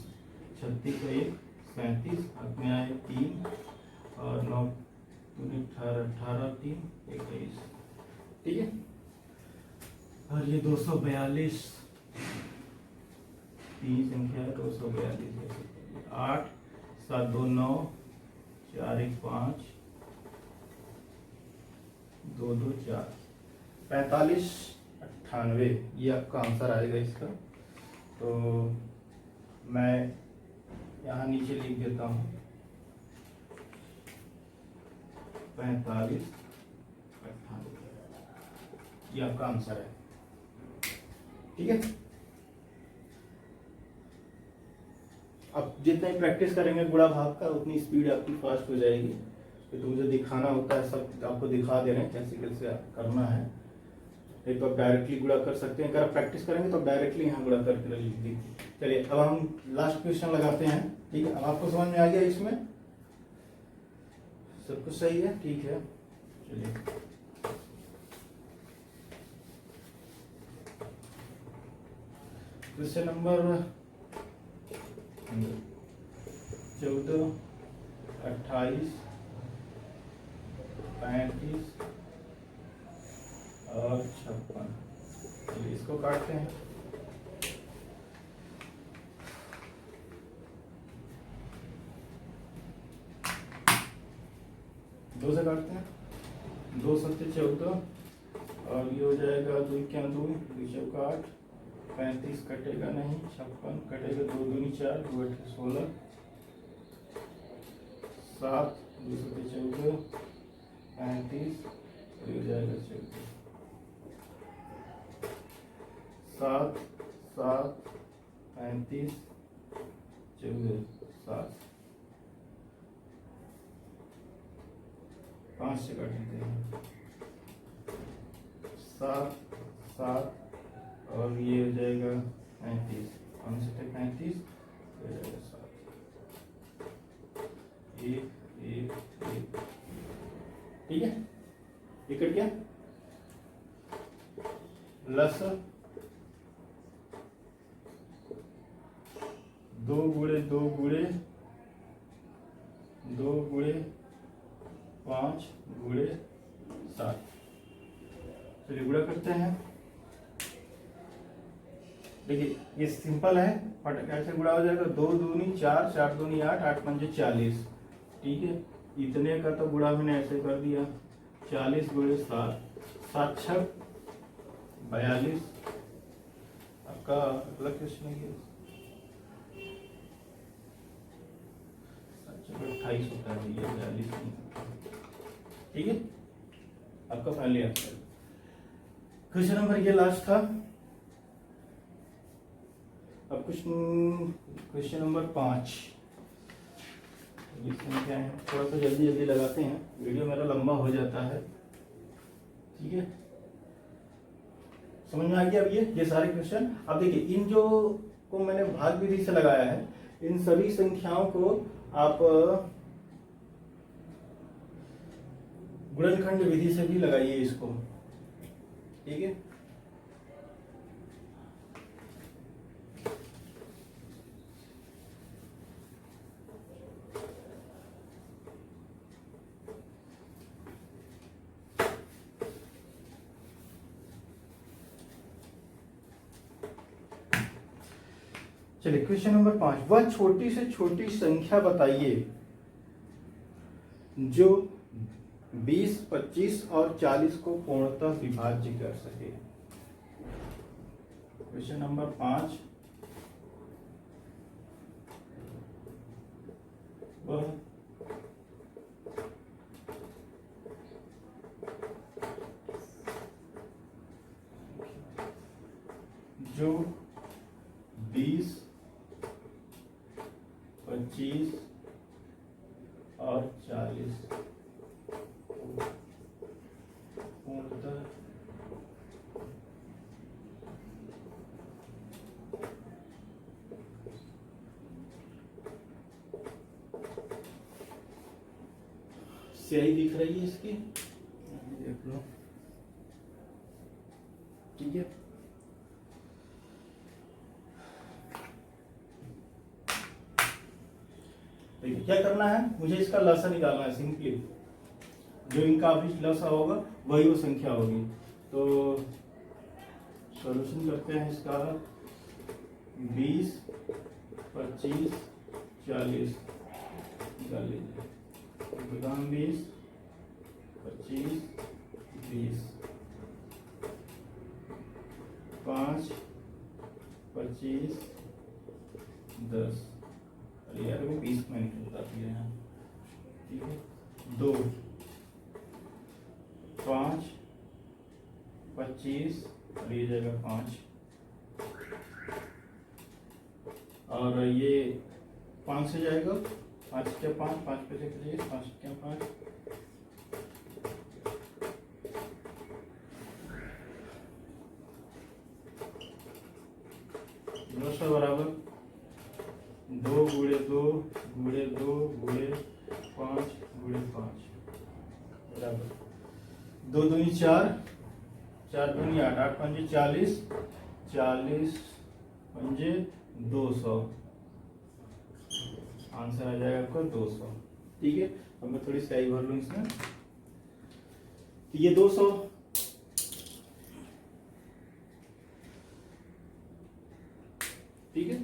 36 का 1 37, हाथ में आए 3, और 9 दूनी 18, 18 3 21, ठीक है। और ये 242 तीन संख्या है, 242 8 7 2 9 4 1 5 2 2 4 45 98, ये आपका आंसर आएगा इसका। तो मैं यहाँ नीचे लिख देता हूँ 45 98, ये आपका आंसर है, ठीक है। अब जितना ही प्रैक्टिस करेंगे गुणा भाग का, उतनी स्पीड आपकी फास्ट हो जाएगी। तो मुझे दिखाना होता है, सब आपको दिखा दे रहे हैं कैसे कैसे करना है। एक तो आप डायरेक्टली गुणा कर सकते हैं, अगर आप प्रैक्टिस करेंगे तो डायरेक्टली यहाँ गुणा करके लिख दी। चलिए अब हम लास्ट क्वेश्चन लगाते हैं, ठीक है। अब आपको समझ में आ गया, इसमें सब कुछ सही है, ठीक है। चलिए क्वेश्चन नंबर 14 28 35 और 56, चलिए इसको काटते हैं। दो से काटते हैं, 2 7 14, और ये हो जाएगा 2 क्या 2 चौका 8, 35 कटेगा नहीं, 56 कटेगा, 2 दूनी 4 2 8 16, 7 2 7 14 35, और हो जाएगा 14, 7 7 35 14 7, 5 से काट देते हैं, 7 7 और ये हो जाएगा 35, 5 से 35 हो जाएगा 7, 1 1 1, ठीक है, ये कट गया। प्लस 2 गुणे 2 गुणे 2 गुणे 5 गुणे 7, चलिए गुणा करते हैं। देखिए ये सिंपल है, बट कैसे गुणा हो जाएगा, 2 दूनी 4, 4 दूनी 8, 8 पंजे 40, ठीक है। इतने का तो गुणा मैंने ऐसे कर दिया, 40 गुणे 7, 7 6 42, आपका अगला क्वेश्चन है 28 होता है, ये 42 नहीं, ठीक है। आपका फाइनली आंसर क्वेश्चन नंबर ये लास्ट था। अब क्वेश्चन नंबर 5, इसमें क्या है, थोड़ा सा जल्दी जल्दी लगाते हैं, वीडियो मेरा लंबा हो जाता है, ठीक है। समझ में आ गया अब ये सारे क्वेश्चन। अब देखिए इन जो को मैंने भाग विधि से लगाया है, इन सभी संख्याओं को आप गुणनखंड विधि से भी लगाइए इसको, ठीक है। चलिए क्वेश्चन नंबर 5, वह छोटी से छोटी संख्या बताइए जो 20, 25 और 40 को पूर्णतः विभाज्य कर सके। क्वेश्चन नंबर 5, वह जो 20, 25 और 40 पूर्णतः स्याही दिख रही है इसकी, देख लो, ठीक है। देखिए क्या करना है, मुझे इसका लसा निकालना है सिंपली, जो इनका अभी लसा होगा वही वो संख्या होगी। तो सॉल्यूशन करते हैं इसका, 20, 25, 40 निकाल लीजिए, 20, 25, 20, 5, 25, 10, यार वो 20 में नहीं होता है, ठीक है। 2, 5, 25 और ये जाएगा 5, और ये 5 से जाएगा, 5 क्या 5, 5 पे से 5 क्या 5, बराबर 2 गुणे 2 गुणे 2 गुणे 5 गुणे 5 बराबर 2 दूनी 4, 4 दूनी 8, 8 पंजे 40, 40 पंजे 200, आंसर आ जाएगा आपका 200, ठीक है। अब मैं थोड़ी स्याही भर लूं इसमें, ये 200, ठीक है।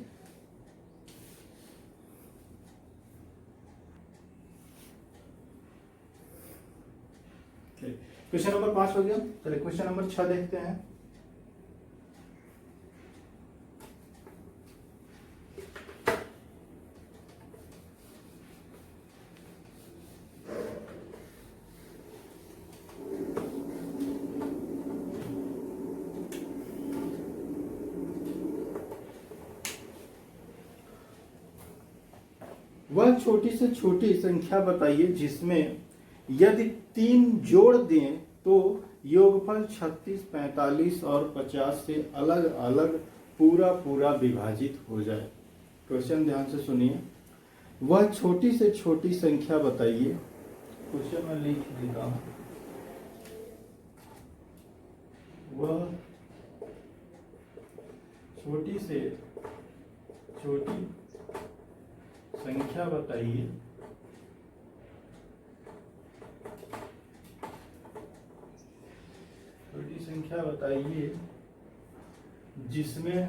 क्वेश्चन नंबर 5 हो गया। चलिए क्वेश्चन नंबर 6 देखते हैं। वह छोटी से छोटी संख्या बताइए जिसमें यदि 3 जोड़ दें तो योगफल 36, 45 और 50 से अलग अलग पूरा पूरा विभाजित हो जाए। क्वेश्चन ध्यान से सुनिए। वह छोटी से छोटी संख्या बताइए, क्वेश्चन में लिख देता हूं। वह छोटी से छोटी संख्या बताइए छोटी संख्या बताइए जिसमें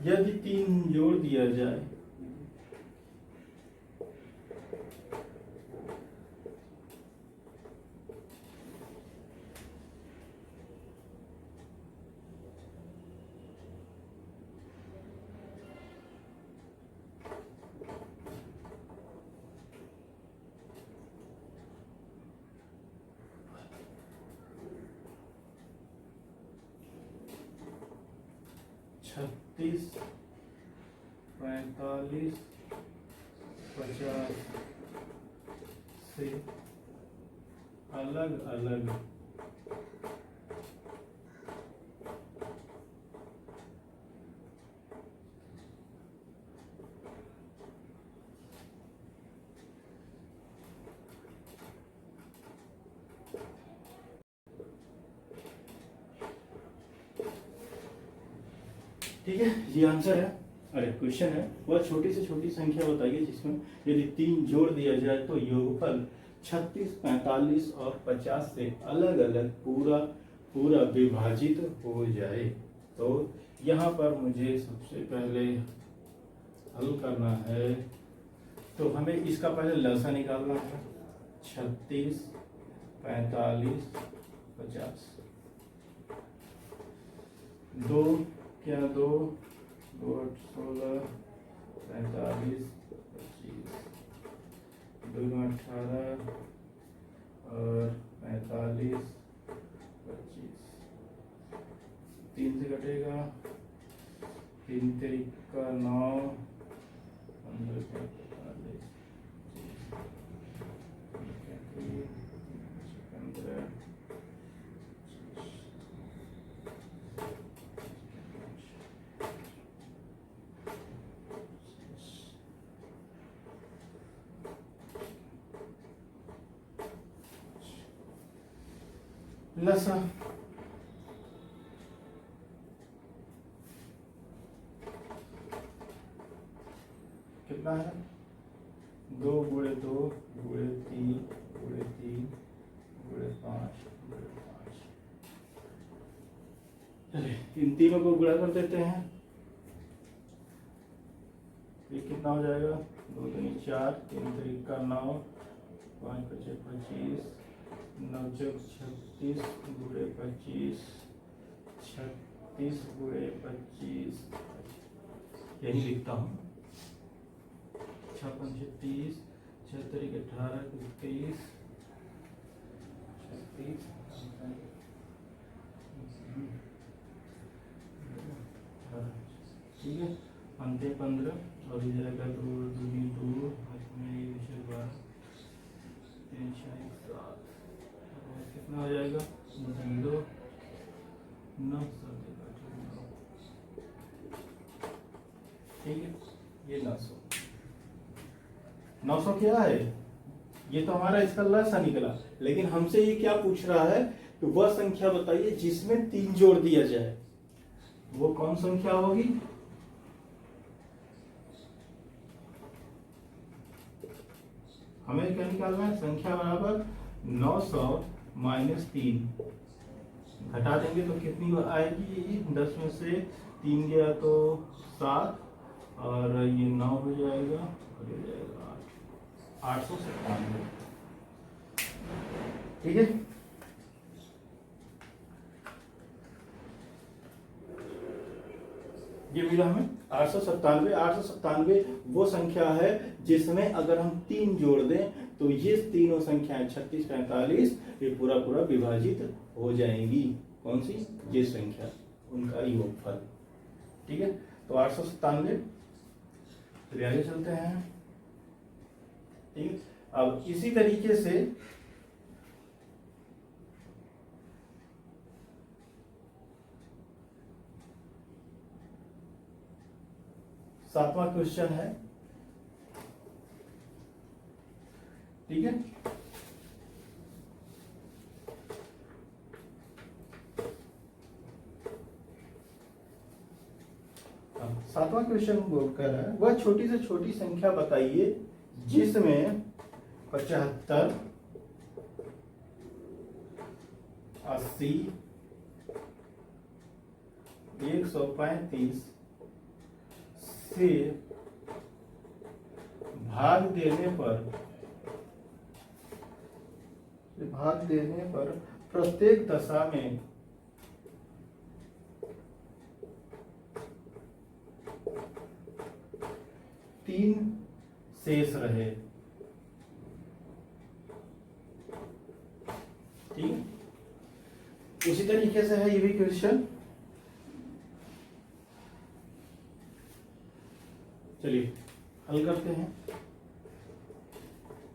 यदि 3 जोड़ दिया जाए छत्तीस, 45, 50 से अलग अलग ठीक है, ये आंसर है। अरे क्वेश्चन है, वह छोटी से छोटी संख्या बताइए जिसमें यदि 3 जोड़ दिया जाए तो योगफल 36, 45 और 50 से अलग अलग पूरा पूरा विभाजित हो जाए। तो यहाँ पर मुझे सबसे पहले हल करना है, तो हमें इसका पहले लसा निकालना है। 36, 45, 50, 2 क्या 2, 2 8 16, 45, 25, 2 18 और 45, 25, 3 से कटेगा, 3 तरीका 9, 15 45, 15 लसा कितना है? 2 गुणे 2 गुणे 3 गुणे 3 गुणे 5 गुणे 5। चलिए इन तीनों को गुणा कर देते हैं। ये कितना हो जाएगा? 2 दूनी 4, 3 तरीका 9, 5 5 25, 9 चौक 36 गुणे 25, 36 गुणे 25, यही लिखता हूँ। 6 5 30, 6 तरीके 18 23, 36 ठीक है, अंत 15 और इधर का 2 दूनी 2, में ये विषय 12, 3 6 7, कितना हो जाएगा? 2 9 ठीक है, ये 900 क्या है? ये तो हमारा इसका लसा निकला, लेकिन हमसे ये क्या पूछ रहा है कि वह संख्या बताइए जिसमें 3 जोड़ दिया जाए। वो कौन संख्या होगी? हमें क्या निकालना है? संख्या बराबर 900 माइनस 3, घटा देंगे तो कितनी आएगी? 10 में से 3 गया तो 7 और ये 9 हो जाएगा और ये जाएगा 897। ठीक है, ये मिला हमें 897। 897 वो संख्या है जिसमें अगर हम 3 जोड़ दें तो ये तीनों संख्याएं 36 45 ये पूरा पूरा विभाजित हो जाएंगी। कौन सी? ये संख्या, उनका योगफल। ठीक है, तो 897। चलिए आगे चलते हैं। ठीक, अब इसी तरीके से सातवां क्वेश्चन है। ठीक है, सातवां क्वेश्चन बोल कर है, वह छोटी से छोटी संख्या बताइए जिसमें 75, 80, 135 से भाग देने पर प्रत्येक दशा में तीन शेष रहे। ठीक, उसी तरीके से है ये भी क्वेश्चन। चलिए हल करते हैं।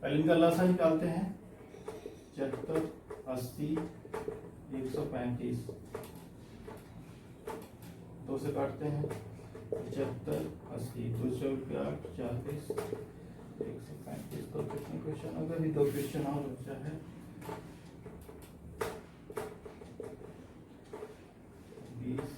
पहले इनका लसा निकालते हैं। 75, 80, 135, 2 से काटते हैं। 75, 80, 2 4 8, 40, 135। तो कितने क्वेश्चन हो गए? 2 क्वेश्चन और बचा है। 20,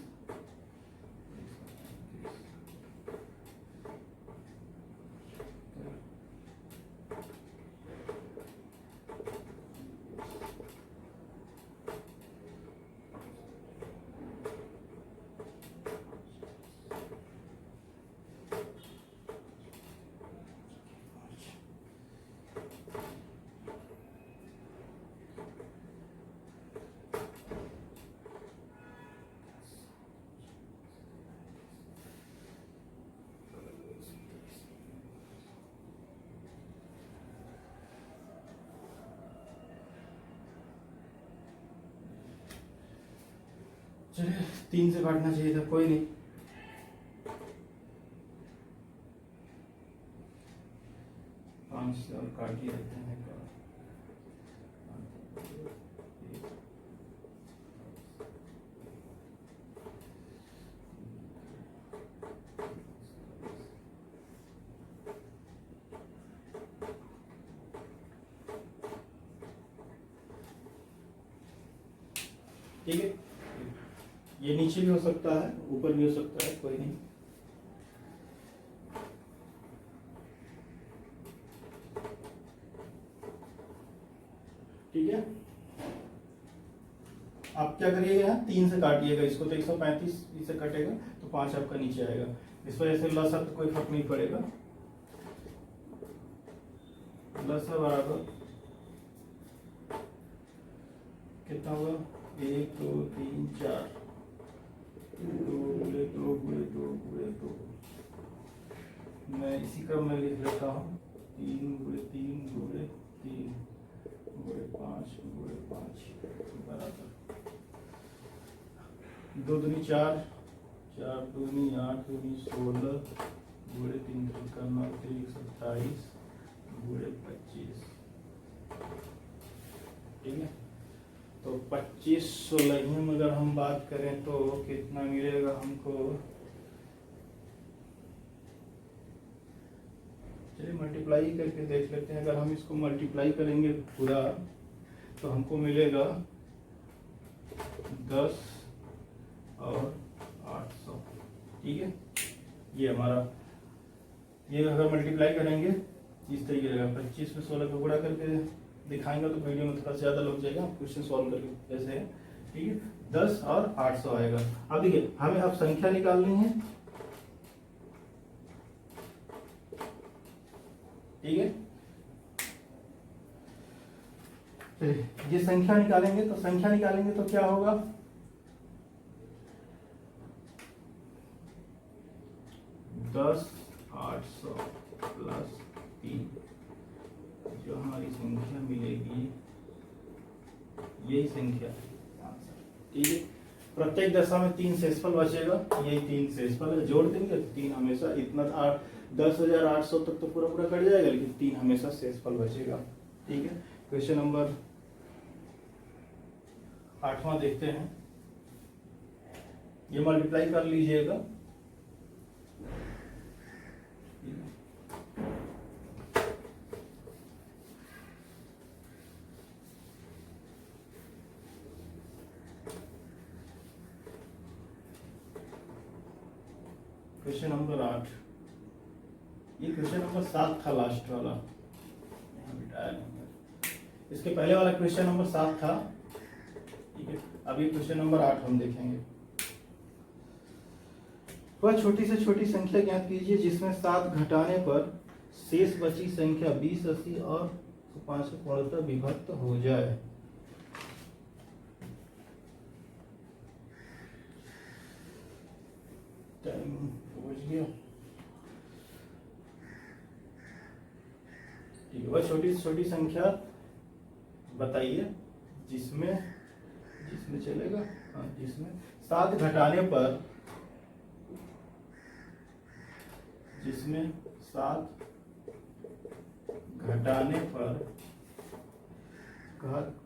चलिए 3 से काटना चाहिए था, कोई नहीं। 5 से और काट ही देते हैं। ठीक है, ये नीचे भी हो सकता है, ऊपर भी हो सकता है, कोई नहीं। ठीक है, आप क्या करिएगा, 3 से काटिएगा इसको, तो 135 से कटेगा तो 5 आपका नीचे आएगा। इस वजह से लसा तो कोई फर्क नहीं पड़ेगा। लसा बराबर कितना होगा? 1 2 3 4, 2 गुणे 2 गुणे 2 गुणे 2। मैं इसी क्रम में लिख लेता हूँ। 3 गुणे 3 गुणे 3 गुणे 5 गुणे 5 बराबर 2 दूनी 4, 4 दूनी 8 दूनी 16 गुणे 3 का 9 3 27 गुणे 25। ठीक है, तो 25 16 में अगर हम बात करें तो कितना मिलेगा हमको? चलिए मल्टीप्लाई करके देख लेते हैं। अगर हम इसको मल्टीप्लाई करेंगे पूरा तो हमको मिलेगा 10 और 800। ठीक है, ये हमारा, ये अगर मल्टीप्लाई करेंगे इस तरीके से 25 में 16 को गुणा करके दिखाएंगे तो वीडियो में थोड़ा ज्यादा लग जाएगा। क्वेश्चन सॉल्व करके ऐसे है। ठीक है, 10 और 800 आएगा। अब देखिए हमें अब संख्या निकालनी है। ठीक है, ये संख्या निकालेंगे तो क्या होगा? 10 800 प्लस 3, जो हमारी संख्या मिलेगी यही संख्या आंसर। ठीक है, प्रत्येक दशा में 3 शेषफल बचेगा, यही 3 शेषफल है, जोड़ देंगे तो 3 हमेशा इतना 10,800 तक तो पूरा पूरा कट जाएगा, लेकिन 3 हमेशा शेषफल बचेगा। ठीक है, क्वेश्चन नंबर 8वां देखते हैं। ये मल्टीप्लाई कर लीजिएगा। क्वेश्चन नंबर 8, ये क्वेश्चन नंबर 7 था, लास्ट वाला, इसके पहले वाला क्वेश्चन नंबर 7 था। ठीक है, अभी क्वेश्चन नंबर 8 हम देखेंगे। वह छोटी से छोटी संख्या ज्ञात कीजिए जिसमें 7 घटाने पर शेष बची संख्या 20, 80 और 5 से पूर्णतः विभक्त हो जाए। टाइम पहुंच गया। ठीक है, वह छोटी से छोटी संख्या बताइए जिसमें चलेगा, हाँ, जिसमें 7 घटाने पर, जिसमें 7 घटाने पर,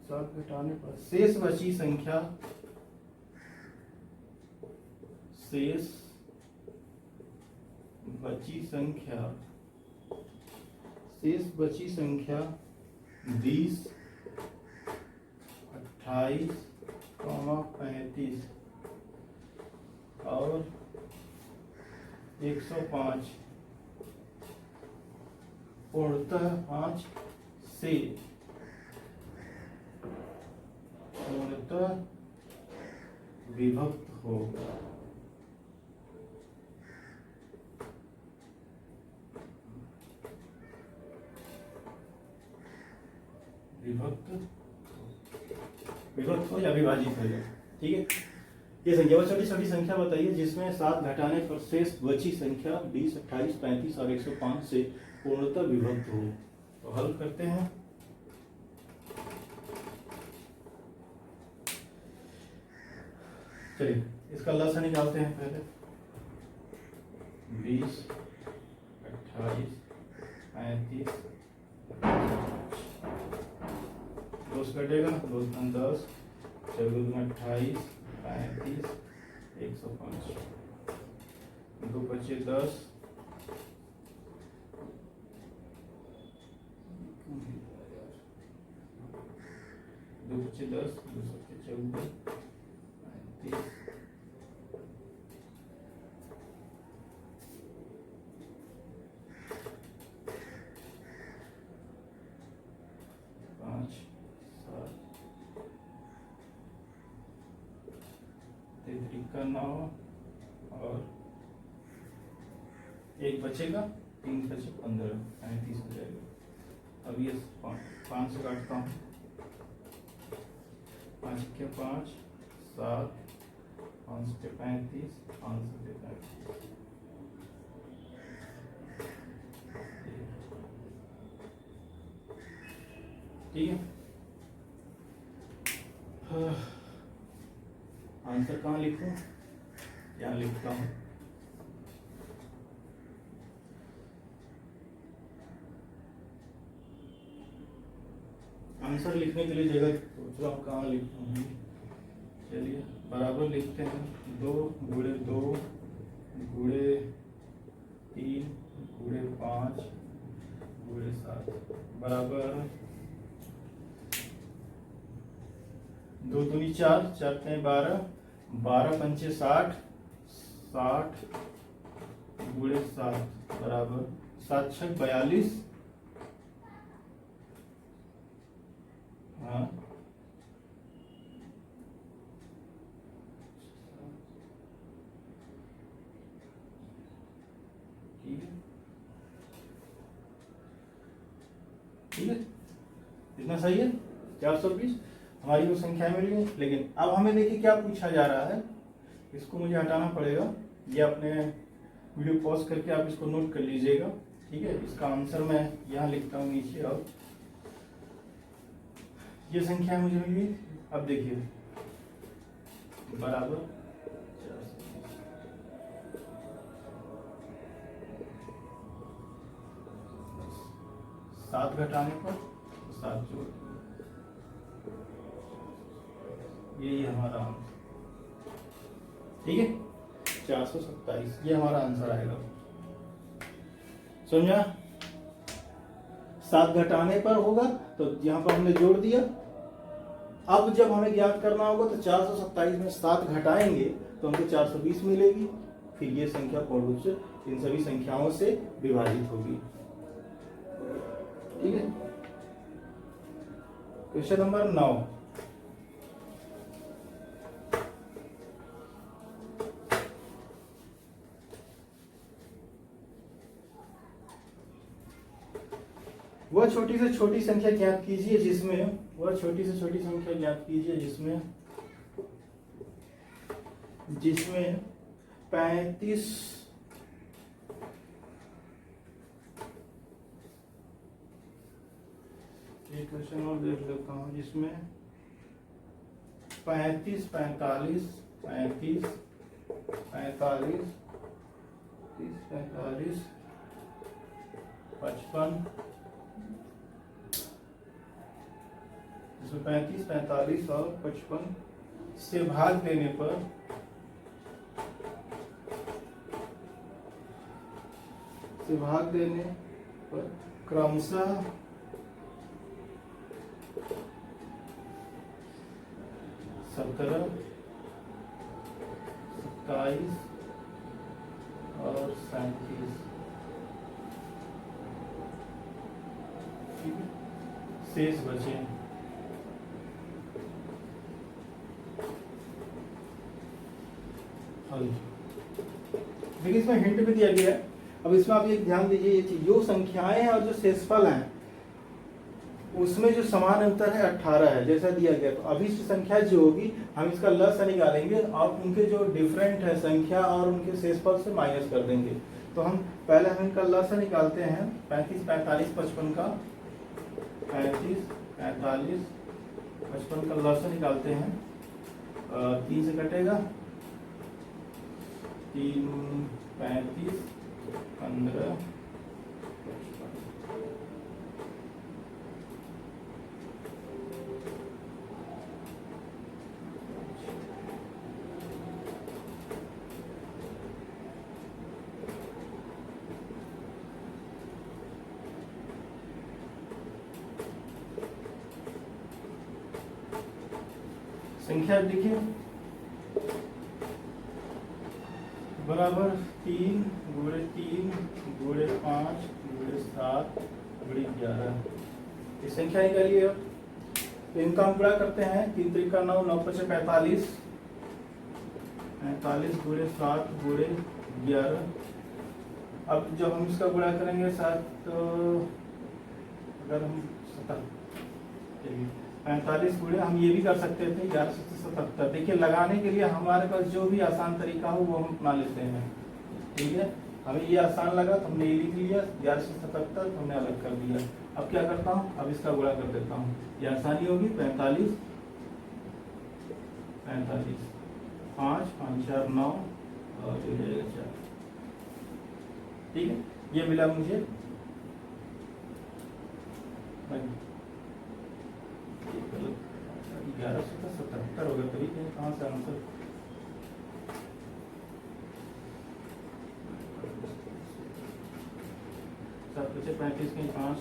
7 घटाने पर शेष बची संख्या, शेष बची संख्या 20, 28, 35 और 105 पूर्णतः 5 से पूर्णतः विभक्त होगा। विभक्त हो या विभाजित हो जाए। ठीक है, ये संख्या, वो छोटी छोटी संख्या बताइए जिसमें 7 घटाने पर शेष बची संख्या 20, 28, 35 और 105 से पूर्णतः विभक्त हो। तो हल करते हैं। चलिए इसका लसा निकालते हैं पहले। 20, 28, 35, 2 कटेगा, 2 10, 14 28, 35, 105, 2 बचे 10, 2 बचे 10, 2 बचे 14, 35, 5, 7, 33 का 9 और 1 बचेगा, 3 बचे 15, 35 हो जाएगा। अब ये 5 से काटता हूँ, 5 के 5, 7, 5 के 35, 5 के 35। ठीक है, आंसर कहाँ लिखूं? यहाँ लिखता हूँ। आंसर लिखने के लिए जगह सोच रहा हूँ कहाँ लिखूँ। चलिए बराबर लिखते हैं, 2 गुणे 2 गुणे 3 गुणे 5 गुणे 7 बराबर 2 दूनी 4, 4 के 12, 12 पंचे 60, 60 गुणे 7 बराबर 7 छक 42। हाँ, ठीक है, ठीक है, इतना सही है। 420 हमारी वो संख्या मिल गई। लेकिन अब हमें देखिए क्या पूछा जा रहा है, इसको मुझे हटाना पड़ेगा। ये अपने वीडियो पॉज करके आप इसको नोट कर लीजिएगा। ठीक है, इसका आंसर मैं यहाँ लिखता हूँ नीचे। और ये संख्या मुझे मिल गई। अब देखिए बराबर 7 घटाने पर 7 जोड़, यही हमारा आंसर। ठीक है, 427 ये हमारा आंसर आएगा। समझा? 7 घटाने पर होगा तो यहां पर हमने जोड़ दिया। अब जब हमें ज्ञात करना होगा तो 427 में 7 घटाएंगे तो हमको 420 मिलेगी। फिर ये संख्या पूर्ण रूप से इन सभी संख्याओं से विभाजित होगी। ठीक है, क्वेश्चन नंबर 9। वह छोटी से छोटी संख्या ज्ञात कीजिए जिसमें 35 एक क्वेश्चन और देख लेता हूं, जिसमें 35, 45, 35, 45, 45, 55, इसमें 35, 45 और 55 से भाग देने पर क्रमशः 17, 27 और 37 शेष बचे। देखिए इसमें हिंट भी दिया गया है। अब इसमें आप ये ध्यान दीजिए, ये जो संख्याएं हैं और जो शेषफल हैं उसमें जो समान अंतर है 18 है जैसा दिया गया। तो अभिष्ट संख्या जो होगी हम इसका लसाअ निकालेंगे और उनके जो डिफरेंट है संख्या और उनके शेषफल से माइनस कर देंगे। तो हम पहले हम इनका लसाअ निकालते हैं। 35, 45, 55 का 35, 45, 55 का लसाअ निकालते हैं। 3 से कटेगा 3, 35, 15, संख्या देखिए बराबर 3 गुणे 3 गुणे 5 गुणे 7 गुणे 11 ये संख्या निकालिए। तो इनका हम गुणा करते हैं। 3 त्रिका 9, 9 पचे 45, 45 गुणे 7 गुणे 11। अब जब हम इसका गुणा करेंगे 7 तो अगर हम 45 गुणे हम ये भी कर सकते थे 11 से 77। देखिए लगाने के लिए हमारे पास जो भी आसान तरीका हो वो हम अपना लेते हैं। ठीक है, हमें ये आसान लगा तो हमने ये लिख लिया 11 से 77 हमने अलग कर दिया। अब क्या करता हूँ, अब इसका गुणा कर देता हूँ, ये आसानी होगी। 45, 45, 5, 5, 4, 9 और ये रहेगा 4। ठीक है, ये मिला मुझे 1177 होगा। तभी कहाँ से आंसर 7 बचे 35 के 5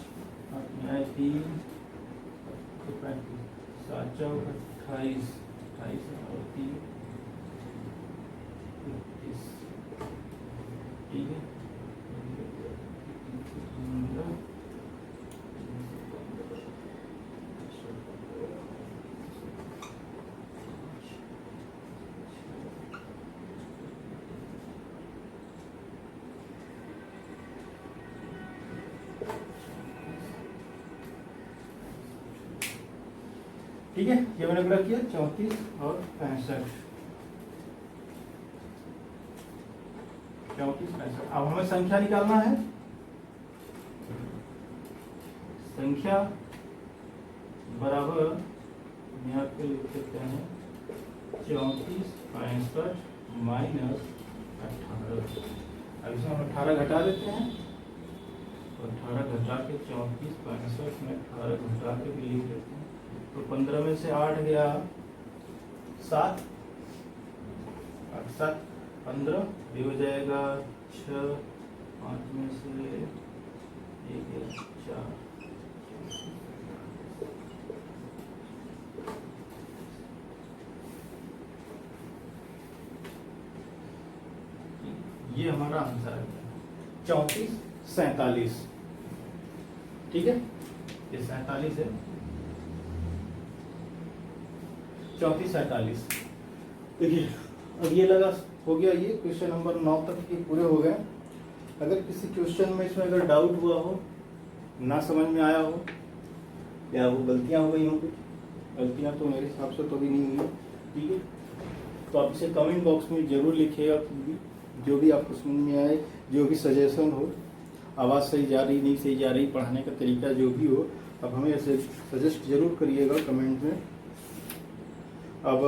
आए 3 35 7 4 28 28 और 3 29। ठीक है, ठीक है, ये मैंने गुणा किया 34 और 65। 34, 65। अब हमें संख्या निकालना है। संख्या बराबर यहाँ पे लिख देते हैं 34, 65 माइनस 18। अब इसमें हम 18 घटा देते हैं, तो 18 घटा के 34, 65 में 18 घटा के भी लिख देते हैं, तो 15 में से 8 गया 7, 8 7 15, ये हो जाएगा 6, 5 में से 1 गया 4, ये हमारा आंसर है 34, 47। ठीक है, ये 47 है, 34, 47। देखिए अब ये लगा हो गया, ये क्वेश्चन नंबर 9 तक के पूरे हो गए। अगर किसी क्वेश्चन में इसमें अगर डाउट हुआ हो, ना समझ में आया हो, या वो गलतियां हो गई हो, कुछ गलतियां तो मेरे हिसाब से तो भी नहीं हुई, ठीक है, तो आप इसे कमेंट बॉक्स में जरूर लिखिएगा। जो भी आपको समझ में आए, जो भी सजेशन हो, आवाज़ सही जा रही नहीं सही जा रही, पढ़ाने का तरीका जो भी हो, आप हमें ऐसे सजेस्ट जरूर करिएगा कमेंट में। अब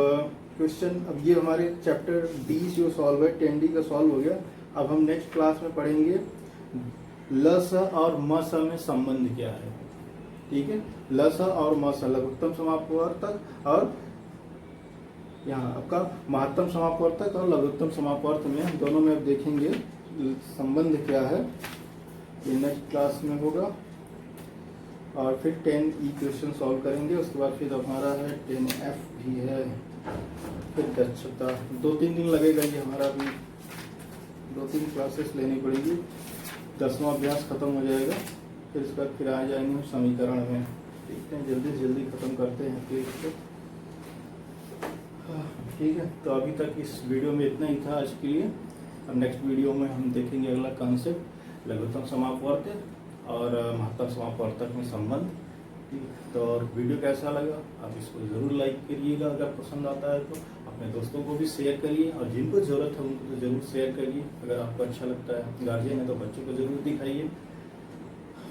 क्वेश्चन, अब ये हमारे चैप्टर डी जो सॉल्व है, 10D का सॉल्व हो गया। अब हम नेक्स्ट क्लास में पढ़ेंगे ल स और म स में संबंध क्या है। ठीक है, ल स और म स, लघुत्तम समापवर्तक और यहाँ आपका महत्तम समापवर्तक और लघुत्तम समापवर्तक में, हम दोनों में अब देखेंगे संबंध क्या है। ये नेक्स्ट क्लास में होगा। और फिर 10E क्वेश्चन सॉल्व करेंगे। उसके बाद फिर हमारा है 10F भी है, फिर दक्षता। 2-3 दिन लगेगा ये हमारा, भी 2-3 क्लासेस लेनी पड़ेगी। 10वां अभ्यास खत्म हो जाएगा, फिर इसके बाद फिर आ जाएंगे समीकरण में। देखते हैं जल्दी से जल्दी खत्म करते हैं फिर इसको। ठीक है, तो अभी तक इस वीडियो में इतना ही था आज के लिए। अब नेक्स्ट वीडियो में हम देखेंगे अगला कॉन्सेप्ट, लघुत्तम समापवर्तक और महत्तम समापवर्तक में संबंध। ठीक है, तो वीडियो कैसा लगा आप इसको ज़रूर लाइक करिएगा, अगर पसंद आता है तो अपने दोस्तों को भी शेयर करिए, और जिनको ज़रूरत है उनको तो ज़रूर शेयर करिए। अगर आपको अच्छा लगता है, गार्जियन है तो बच्चों को ज़रूर दिखाइए,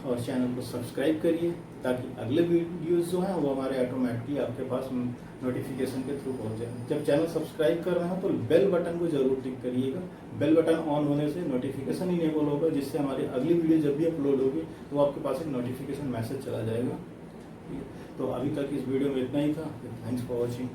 और चैनल को सब्सक्राइब करिए, ताकि अगले वीडियोस जो हैं वो हमारे ऑटोमेटिकली आपके पास नोटिफिकेशन के थ्रू पहुंच जाए। जब चैनल सब्सक्राइब कर रहे हो तो बेल बटन को जरूर टिक करिएगा। बेल बटन ऑन होने से नोटिफिकेशन इनेबल होगा, जिससे हमारी अगली वीडियो जब भी अपलोड होगी तो आपके पास एक नोटिफिकेशन मैसेज चला जाएगा। ठीक है, तो अभी तक इस वीडियो में इतना ही था। Thanks for watching.